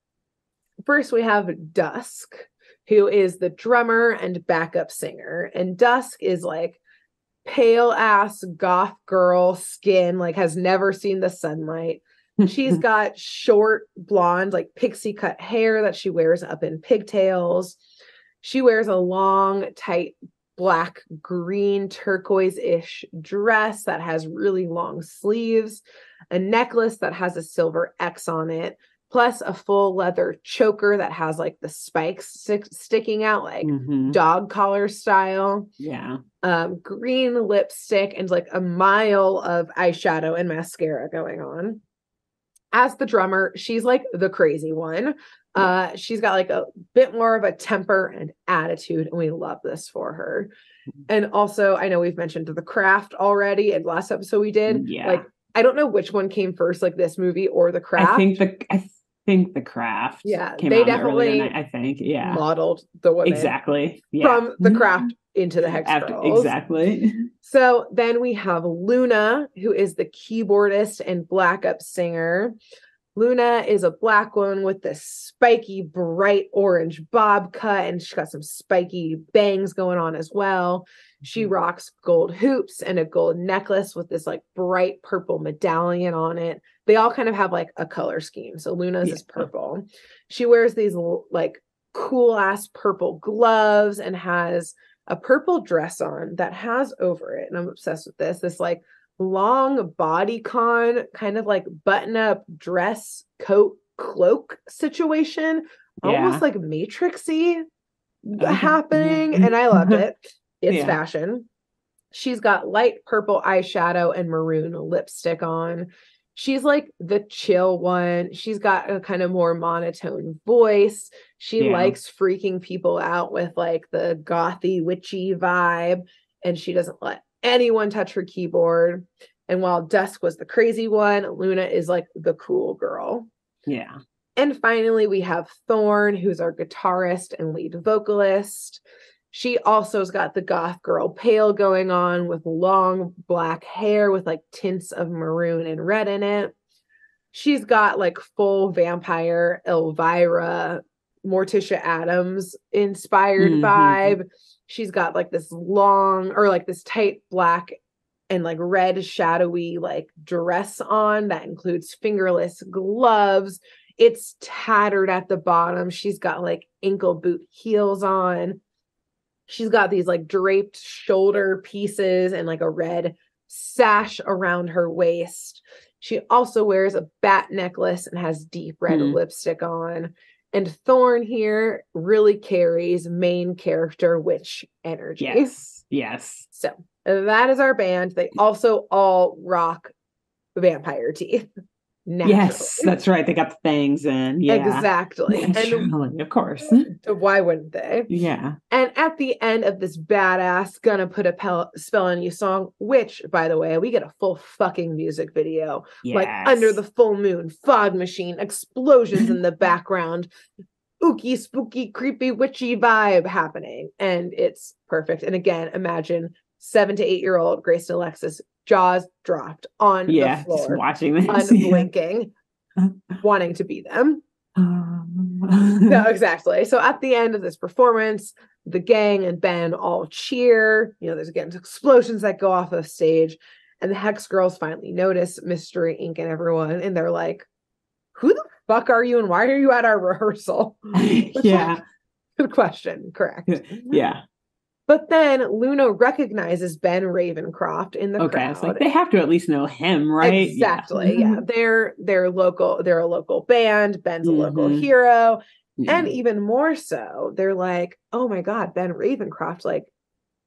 Speaker 1: first we have Dusk, who is the drummer and backup singer. And Dusk is like pale ass goth girl skin, like has never seen the sunlight. She's got short blonde like pixie cut hair that she wears up in pigtails. She wears a long tight black green turquoise-ish dress that has really long sleeves, a necklace that has a silver X on it, plus a full leather choker that has like the spikes sticking out like dog collar style. Green lipstick and like a mile of eyeshadow and mascara going on. As the drummer, she's like the crazy one. She's got like a bit more of a temper and attitude, and we love this for her. And also, I know we've mentioned The Craft already in last episode we did. Like, I don't know which one came first, like this movie or The Craft.
Speaker 2: I think think The Craft came
Speaker 1: they
Speaker 2: out
Speaker 1: definitely
Speaker 2: I think. Yeah.
Speaker 1: modeled the women
Speaker 2: Exactly.
Speaker 1: from The Craft into the Hex Girls.
Speaker 2: Exactly.
Speaker 1: So then we have Luna, who is the keyboardist and backup singer. Luna is a black woman with this spiky, bright orange bob cut, and she's got some spiky bangs going on as well. She rocks gold hoops and a gold necklace with this like bright purple medallion on it. They all kind of have like a color scheme. So Luna's is purple. She wears these like cool ass purple gloves and has a purple dress on that has over it, and I'm obsessed with this like long bodycon kind of like button up dress coat cloak situation, almost like matrixy happening. And I loved it. It's fashion. She's got light purple eyeshadow and maroon lipstick on. She's like the chill one. She's got a kind of more monotone voice. She likes freaking people out with like the gothy witchy vibe, and she doesn't let anyone touch her keyboard. And while Dusk was the crazy one, Luna is like the cool girl.
Speaker 2: Yeah.
Speaker 1: And finally, we have Thorn, who's our guitarist and lead vocalist. She also's got the goth girl pale going on with long black hair with like tints of maroon and red in it. She's got like full vampire Elvira, Morticia Adams inspired vibe. She's got like this long or like this tight black and like red shadowy like dress on that includes fingerless gloves. It's tattered at the bottom. She's got like ankle boot heels on. She's got these like draped shoulder pieces and like a red sash around her waist. She also wears a bat necklace and has deep red lipstick on. And Thorn here really carries main character witch energy.
Speaker 2: Yes.
Speaker 1: So that is our band. They also all rock vampire teeth. Naturally.
Speaker 2: Yes, that's right. They got the fangs in. Yeah.
Speaker 1: Exactly.
Speaker 2: And of course.
Speaker 1: Why wouldn't they?
Speaker 2: Yeah.
Speaker 1: And at the end of this badass gonna put a spell on you song, which, by the way, we get a full fucking music video. Like under the full moon, fog machine, explosions in the background, ooky, spooky, creepy, witchy vibe happening. And it's perfect. And again, imagine 7 to 8 year old Grace and Alexis, jaws dropped on the floor,
Speaker 2: just watching this,
Speaker 1: unblinking, wanting to be them. No, exactly. So at the end of this performance, the gang and Ben all cheer. You know, there's again explosions that go off of stage, and the Hex Girls finally notice Mystery Inc. and everyone, and they're like, "Who the fuck are you, and why are you at our rehearsal?" Good question. Correct.
Speaker 2: Yeah.
Speaker 1: But then Luna recognizes Ben Ravencroft in the crowd.
Speaker 2: It's like they have to at least know him, right?
Speaker 1: Exactly. Yeah. They're local. They're a local band. Ben's a local hero. Yeah. And even more so, they're like, oh my God, Ben Ravencroft, like,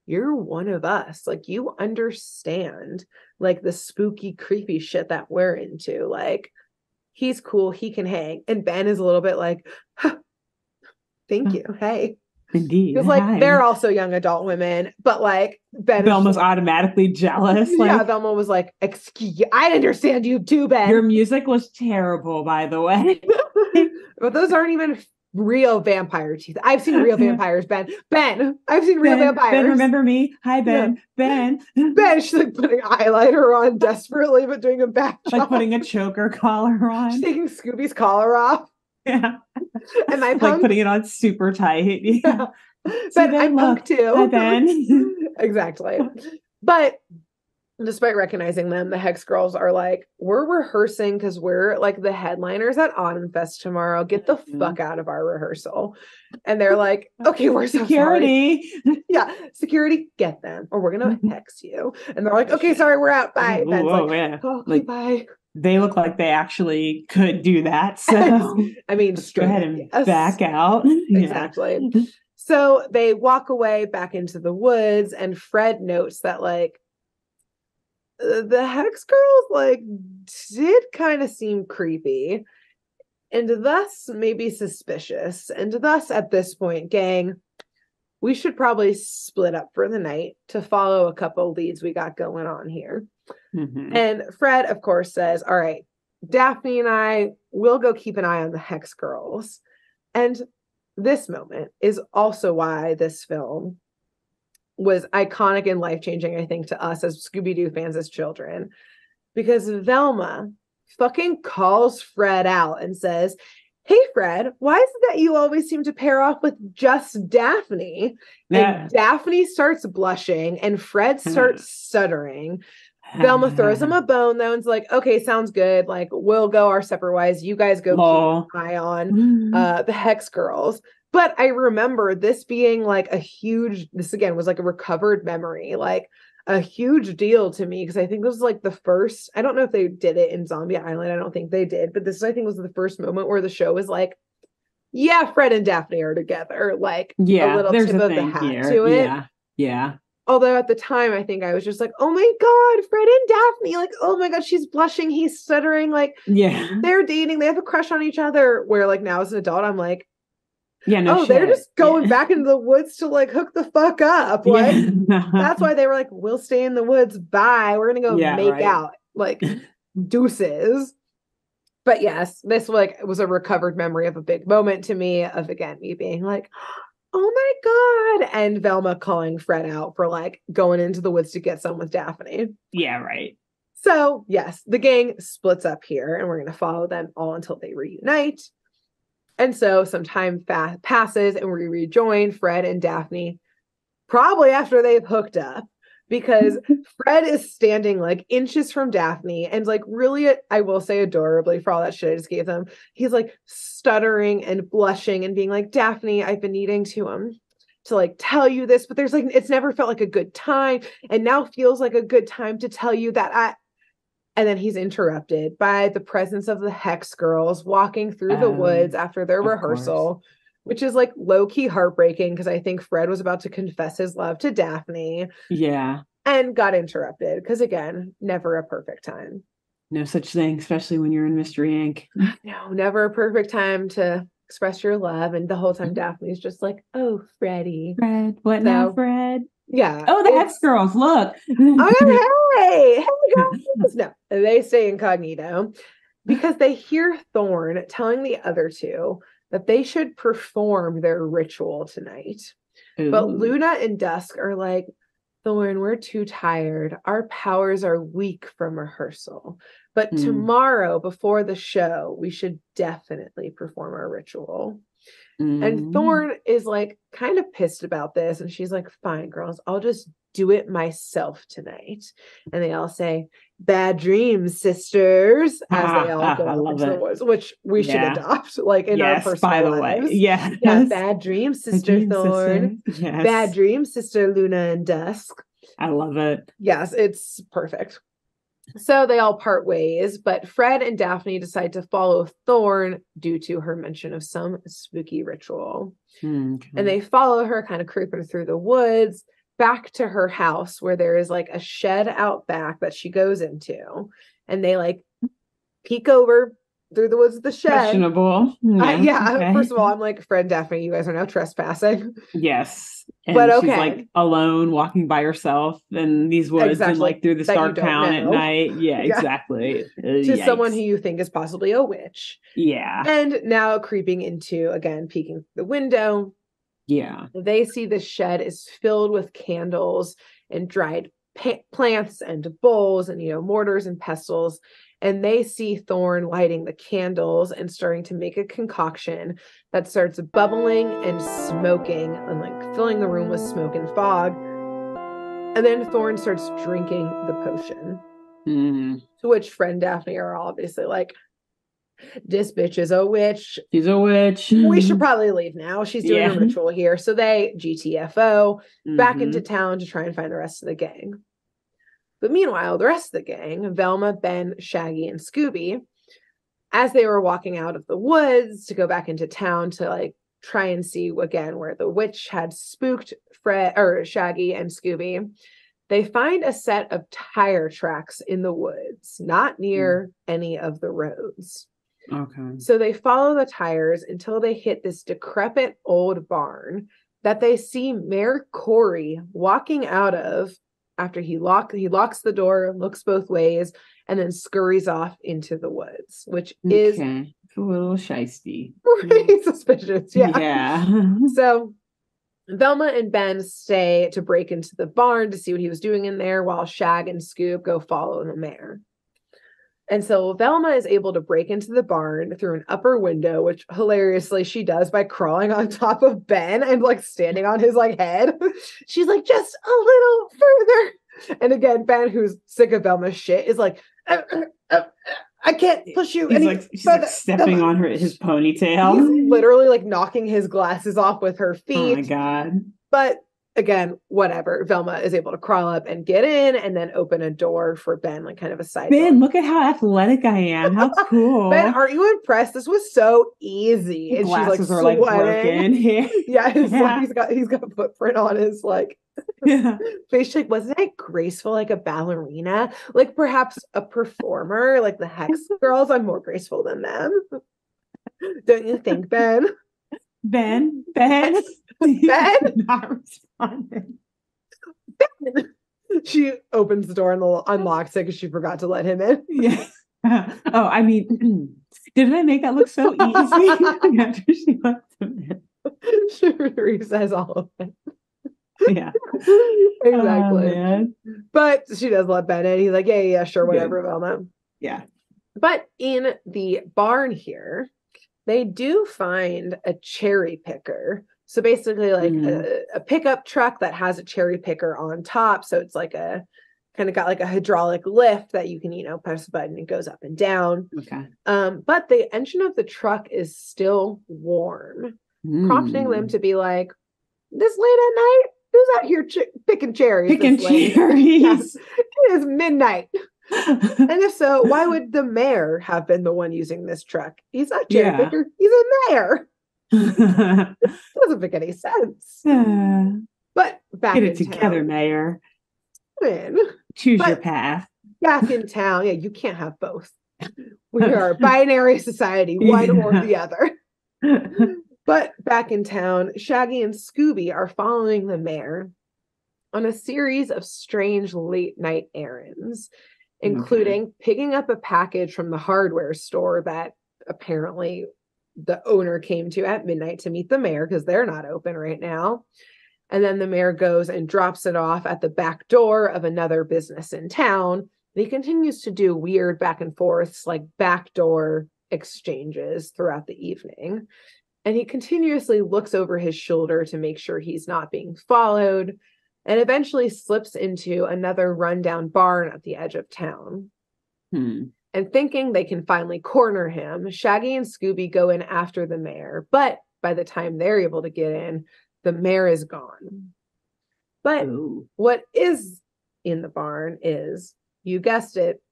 Speaker 1: you're one of us. Like, you understand like the spooky, creepy shit that we're into. Like, he's cool. He can hang. And Ben is a little bit like, huh, thank you. Hey.
Speaker 2: Indeed.
Speaker 1: Because like they're also young adult women, but like
Speaker 2: Velma's automatically jealous.
Speaker 1: Yeah, Velma was like, excuse you, I understand you too, Ben.
Speaker 2: Your music was terrible, by the way.
Speaker 1: But those aren't even real vampire teeth. I've seen real vampires, Ben. I've seen real vampires.
Speaker 2: Ben, remember me? Hi, Ben. Yeah. Ben.
Speaker 1: She's like putting eyeliner on desperately, but doing a back job.
Speaker 2: Like putting a choker collar on.
Speaker 1: She's taking Scooby's collar off.
Speaker 2: Yeah.
Speaker 1: And I'm
Speaker 2: like putting it on super tight.
Speaker 1: Yeah. But I'm punk too.
Speaker 2: Hi, Ben.
Speaker 1: Exactly. But despite recognizing them, the Hex Girls are like, we're rehearsing because we're like the headliners at Autumn Fest tomorrow. Get the fuck out of our rehearsal. And they're like, okay, we're
Speaker 2: security.
Speaker 1: Yeah, security, get them, or we're gonna hex you. And they're like, okay, sorry, we're out. Bye. Ben's like, okay, like, bye.
Speaker 2: They look like they actually could do that. So
Speaker 1: I mean,
Speaker 2: just go ahead and back out.
Speaker 1: Exactly. Yeah. So they walk away back into the woods, and Fred notes that like the Hex Girls like did kind of seem creepy and thus maybe suspicious. And thus at this point, gang, we should probably split up for the night to follow a couple leads we got going on here. And Fred, of course, says, all right, Daphne and I will go keep an eye on the Hex Girls. And this moment is also why this film was iconic and life-changing, I think, to us as Scooby-Doo fans as children. Because Velma fucking calls Fred out and says, hey, Fred, why is it that you always seem to pair off with just Daphne? And Daphne starts blushing and Fred starts stuttering. Velma throws him a bone, though, and's like, okay, sounds good. Like, we'll go our separate ways. You guys go keep an eye on the Hex Girls. But I remember this being like this again was like a recovered memory, like a huge deal to me, because I think it was like the first, I don't know if they did it in Zombie Island. I don't think they did, but this I think was the first moment where the show was like, yeah, Fred and Daphne are together. Like, a little tip of the hat to it.
Speaker 2: Yeah.
Speaker 1: Although at the time, I think I was just like, oh my God, Fred and Daphne. Like, oh my God, she's blushing. He's stuttering. Like, they're dating. They have a crush on each other. Where like now as an adult, I'm like, they're just going back into the woods to like hook the fuck up. Like, that's why they were like, we'll stay in the woods. Bye. We're going to go make out. Like, deuces. But yes, this like was a recovered memory of a big moment to me of, again, me being like, oh my God. And Velma calling Fred out for like going into the woods to get some with Daphne.
Speaker 2: Yeah, right.
Speaker 1: So yes, the gang splits up here and we're going to follow them all until they reunite. And so some time passes and we rejoin Fred and Daphne probably after they've hooked up, because Fred is standing like inches from Daphne and like really, I will say adorably for all that shit I just gave them. He's like stuttering and blushing and being like, Daphne, I've been needing to like tell you this, but there's like, it's never felt like a good time. And now feels like a good time to tell you that and then he's interrupted by the presence of the Hex Girls walking through the woods after their rehearsal, which is like low-key heartbreaking because I think Fred was about to confess his love to Daphne.
Speaker 2: Yeah.
Speaker 1: And got interrupted because, again, never a perfect time.
Speaker 2: No such thing, especially when you're in Mystery Inc.
Speaker 1: No, never a perfect time to express your love. And the whole time Daphne's just like, oh, Freddie.
Speaker 2: Fred, what now, Fred?
Speaker 1: Yeah.
Speaker 2: Oh, the Hex Girls, look.
Speaker 1: Oh, hey guys. No, they stay incognito because they hear Thorn telling the other two that they should perform their ritual tonight. Ooh. But Luna and Dusk are like, Thorn, we're too tired. Our powers are weak from rehearsal. But tomorrow, before the show, we should definitely perform our ritual. And Thorn is like kind of pissed about this. And she's like, fine, girls, I'll just do it myself tonight. And they all say, bad dreams, sisters, as they all go up into the woods, which we should adopt, like in our personal lives.
Speaker 2: Yeah,
Speaker 1: bad dreams, sister Thorn. Yes. Bad dreams, sister Luna and Dusk.
Speaker 2: I love it.
Speaker 1: Yes, it's perfect. So they all part ways, but Fred and Daphne decide to follow Thorn due to her mention of some spooky ritual. And they follow her, kind of creeping through the woods, back to her house where there is like a shed out back that she goes into. And they like peek over through the woods of the shed.
Speaker 2: Questionable.
Speaker 1: Okay. First of all, I'm like, Fred and Daphne, you guys are now trespassing.
Speaker 2: Yes. And
Speaker 1: but okay.
Speaker 2: She's like alone walking by herself in these woods and like through this dark town at night. Yeah, exactly.
Speaker 1: To someone who you think is possibly a witch.
Speaker 2: Yeah.
Speaker 1: And now creeping into, again, peeking through the window.
Speaker 2: Yeah.
Speaker 1: They see the shed is filled with candles and dried plants and bowls and, mortars and pestles. And they see Thorn lighting the candles and starting to make a concoction that starts bubbling and smoking and like filling the room with smoke and fog. And then Thorn starts drinking the potion. To which Fred and Daphne are obviously like, this bitch is a witch.
Speaker 2: She's a witch.
Speaker 1: We should probably leave now. She's doing a ritual here. So they GTFO back into town to try and find the rest of the gang. But meanwhile, the rest of the gang, Velma, Ben, Shaggy, and Scooby, as they were walking out of the woods to go back into town to like try and see again where the witch had spooked Shaggy and Scooby, they find a set of tire tracks in the woods, not near any of the roads.
Speaker 2: Okay.
Speaker 1: So they follow the tires until they hit this decrepit old barn that they see Mayor Corey walking out of after he locks the door, looks both ways, and then scurries off into the woods, which is
Speaker 2: a little shisty.
Speaker 1: Pretty suspicious. Yeah.
Speaker 2: Yeah.
Speaker 1: So Velma and Ben stay to break into the barn to see what he was doing in there, while Shag and Scoop go follow the mayor. And so Velma is able to break into the barn through an upper window, which hilariously she does by crawling on top of Ben and like standing on his like head. She's like, just a little further. And again, Ben, who's sick of Velma's shit, is like, I can't push you.
Speaker 2: She's like stepping on his ponytail.
Speaker 1: He's literally like knocking his glasses off with her feet.
Speaker 2: Oh my God.
Speaker 1: But again, whatever. Velma is able to crawl up and get in and then open a door for Ben, like kind of a side
Speaker 2: Ben,
Speaker 1: door.
Speaker 2: look at how athletic I am. How cool.
Speaker 1: Ben, aren't you impressed? This was so easy.
Speaker 2: His
Speaker 1: and
Speaker 2: glasses
Speaker 1: she's like
Speaker 2: are like broken.
Speaker 1: Yeah, he's got a footprint on his like face. She's like, wasn't I graceful like a ballerina? Like perhaps a performer, like the Hex girls. I'm more graceful than them. Don't you think, Ben?
Speaker 2: Ben?
Speaker 1: Ben?
Speaker 2: Not responding.
Speaker 1: Ben! She opens the door and unlocks it because she forgot to let him in.
Speaker 2: Yeah. Oh, I mean, didn't I make that look so easy after she left him in?
Speaker 1: She resets all of it.
Speaker 2: Yeah.
Speaker 1: Exactly.
Speaker 2: Oh,
Speaker 1: but she does let Ben in. He's like, yeah, sure, whatever, Velma.
Speaker 2: Yeah.
Speaker 1: But in the barn here, they do find a cherry picker. So basically like a pickup truck that has a cherry picker on top. So it's like a kind of got like a hydraulic lift that you can, press a button and it goes up and down.
Speaker 2: Okay.
Speaker 1: But the engine of the truck is still warm, prompting them to be like, this late at night, who's out here picking cherries?
Speaker 2: Picking cherries.
Speaker 1: Yes, it is midnight. And if so, why would the mayor have been the one using this truck? He's not a cherry picker. He's a mayor. Doesn't make any sense. But back
Speaker 2: get
Speaker 1: in
Speaker 2: it together,
Speaker 1: town,
Speaker 2: mayor. Choose your path.
Speaker 1: Back in town, you can't have both. We are a binary society, one or the other. But back in town, Shaggy and Scooby are following the mayor on a series of strange late night errands, including picking up a package from the hardware store that apparently the owner came to at midnight to meet the mayor because they're not open right now. And then the mayor goes and drops it off at the back door of another business in town. And he continues to do weird back and forths, like backdoor exchanges throughout the evening. And he continuously looks over his shoulder to make sure he's not being followed, and eventually slips into another rundown barn at the edge of town. And thinking they can finally corner him, Shaggy and Scooby go in after the mayor. But by the time they're able to get in, the mayor is gone. But what is in the barn is, you guessed it,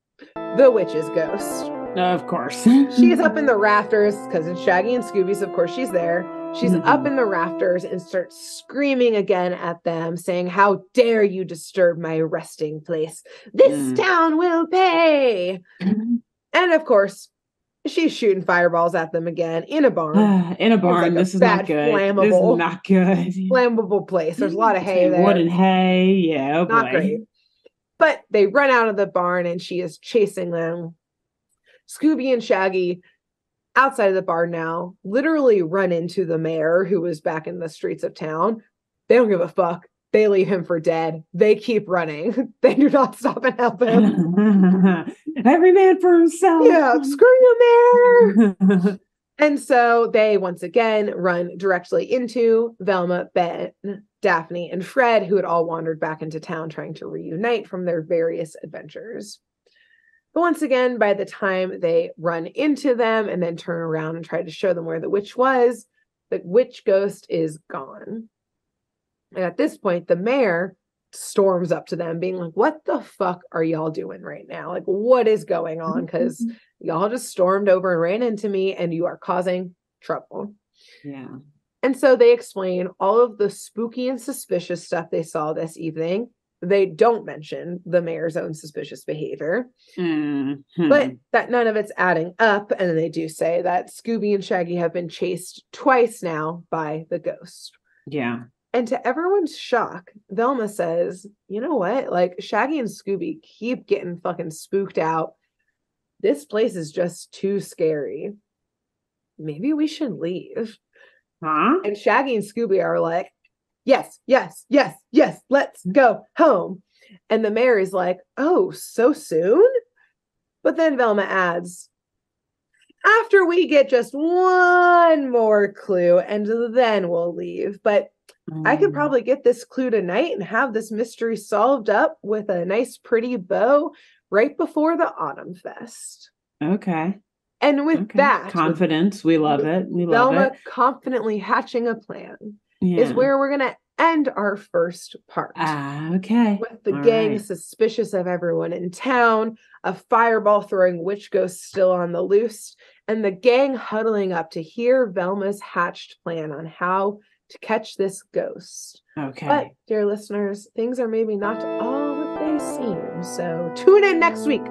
Speaker 1: the witch's ghost.
Speaker 2: Of course.
Speaker 1: She's up in the rafters because it's Shaggy and Scooby's. Of course, she's there. She's up in the rafters and starts screaming again at them, saying, how dare you disturb my resting place? This town will pay. And of course, she's shooting fireballs at them again in a barn.
Speaker 2: In a barn. This is not good. This is not good.
Speaker 1: Flammable place. There's a lot of hay there.
Speaker 2: Wood and hay. Yeah. Oh
Speaker 1: not
Speaker 2: boy.
Speaker 1: great. But they run out of the barn and she is chasing them. Scooby and Shaggy, outside of the barn now, literally run into the mayor who was back in the streets of town. They don't give a fuck. They leave him for dead. They keep running. They do not stop and help him.
Speaker 2: Every man for himself.
Speaker 1: Yeah, screw you, mayor. And so they once again run directly into Velma, Ben, Daphne, and Fred, who had all wandered back into town trying to reunite from their various adventures. But once again, by the time they run into them and then turn around and try to show them where the witch was, the witch ghost is gone. And at this point, the mayor storms up to them being like, what the fuck are y'all doing right now? Like, what is going on? Because y'all just stormed over and ran into me and you are causing trouble.
Speaker 2: Yeah.
Speaker 1: And so they explain all of the spooky and suspicious stuff they saw this evening. They don't mention the mayor's own suspicious behavior, but that none of it's adding up. And then they do say that Scooby and Shaggy have been chased twice now by the ghost.
Speaker 2: Yeah.
Speaker 1: And to everyone's shock, Velma says, you know what? Like, Shaggy and Scooby keep getting fucking spooked out. This place is just too scary. Maybe we should leave.
Speaker 2: Huh?
Speaker 1: And Shaggy and Scooby are like, yes, yes, yes, yes, let's go home. And the mayor is like, oh, so soon? But then Velma adds, after we get just one more clue, and then we'll leave. But I could probably get this clue tonight and have this mystery solved up with a nice, pretty bow right before the Autumn Fest.
Speaker 2: Okay.
Speaker 1: And with that,
Speaker 2: confidence, we love it. We love
Speaker 1: Velma
Speaker 2: it.
Speaker 1: confidently hatching a plan is where we're going to end our first part.
Speaker 2: Okay.
Speaker 1: With the gang suspicious of everyone in town, a fireball throwing witch ghost still on the loose, and the gang huddling up to hear Velma's hatched plan on how to catch this ghost.
Speaker 2: Okay.
Speaker 1: But, dear listeners, things are maybe not all what they seem. So tune in next week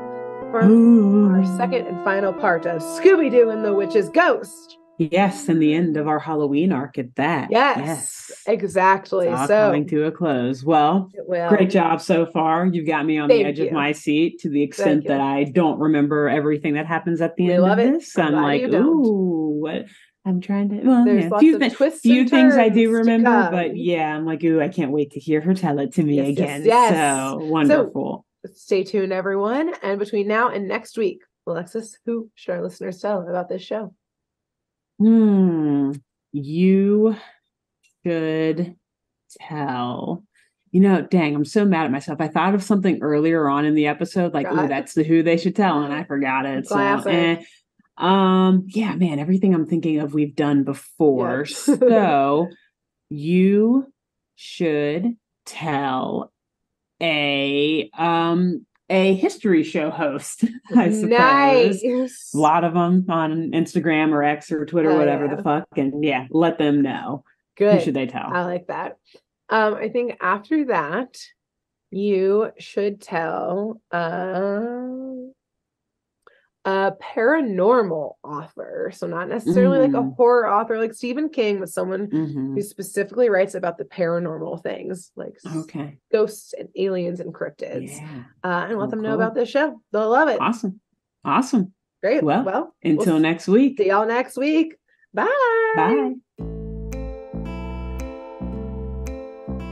Speaker 1: for our second and final part of Scooby-Doo and the Witch's Ghost.
Speaker 2: Yes, and the end of our Halloween arc at that.
Speaker 1: Yes. Exactly.
Speaker 2: It's all coming to a close. Well, great job so far. You've got me on the edge of my seat to the extent that I don't remember everything that happens at the end of this. I'm like, ooh, what? I'm trying to. Well,
Speaker 1: there's lots of twists
Speaker 2: few
Speaker 1: and
Speaker 2: things I do
Speaker 1: turns
Speaker 2: remember, but yeah, I'm like, ooh, I can't wait to hear her tell it to me again.
Speaker 1: Yes.
Speaker 2: So wonderful.
Speaker 1: So, stay tuned, everyone. And between now and next week, Alexis, who should our listeners tell about this show?
Speaker 2: You should tell. Dang, I'm so mad at myself. I thought of something earlier on in the episode, like, oh, that's the who they should tell, and I forgot it.
Speaker 1: Classic.
Speaker 2: Yeah, man, everything I'm thinking of we've done before. Yep. So you should tell a history show host, I suppose.
Speaker 1: Nice.
Speaker 2: A lot of them on Instagram or X or Twitter, whatever the fuck. And yeah, let them know.
Speaker 1: Good.
Speaker 2: Who should they tell?
Speaker 1: I like that. I think after that, you should tell a paranormal author. So not necessarily like a horror author like Stephen King, but someone who specifically writes about the paranormal things like ghosts and aliens and cryptids. Yeah. And let them know about this show. They'll love it.
Speaker 2: Awesome.
Speaker 1: Great.
Speaker 2: Well, until next week.
Speaker 1: See y'all next week. Bye.
Speaker 2: Bye.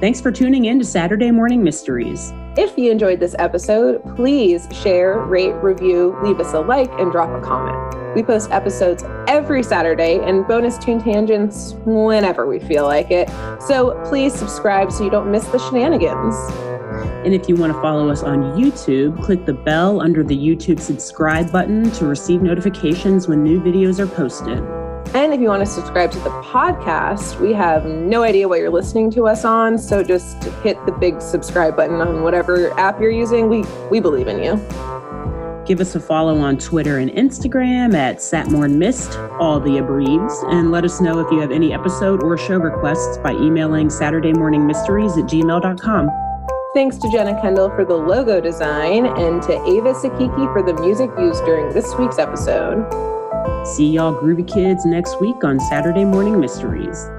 Speaker 2: Thanks for tuning in to Saturday Morning Mysteries.
Speaker 1: If you enjoyed this episode, please share, rate, review, leave us a like, and drop a comment. We post episodes every Saturday and bonus tune tangents whenever we feel like it. So please subscribe so you don't miss the shenanigans.
Speaker 2: And if you want to follow us on YouTube, click the bell under the YouTube subscribe button to receive notifications when new videos are posted.
Speaker 1: And if you want to subscribe to the podcast, we have no idea what you're listening to us on. So just hit the big subscribe button on whatever app you're using. We believe in you.
Speaker 2: Give us a follow on Twitter and Instagram at SatmornMist, all the abreves. And let us know if you have any episode or show requests by emailing SaturdayMorningMysteries@gmail.com.
Speaker 1: Thanks to Jenna Kendall for the logo design and to Ava Sakiki for the music used during this week's episode.
Speaker 2: See y'all groovy kids next week on Saturday Morning Mysteries.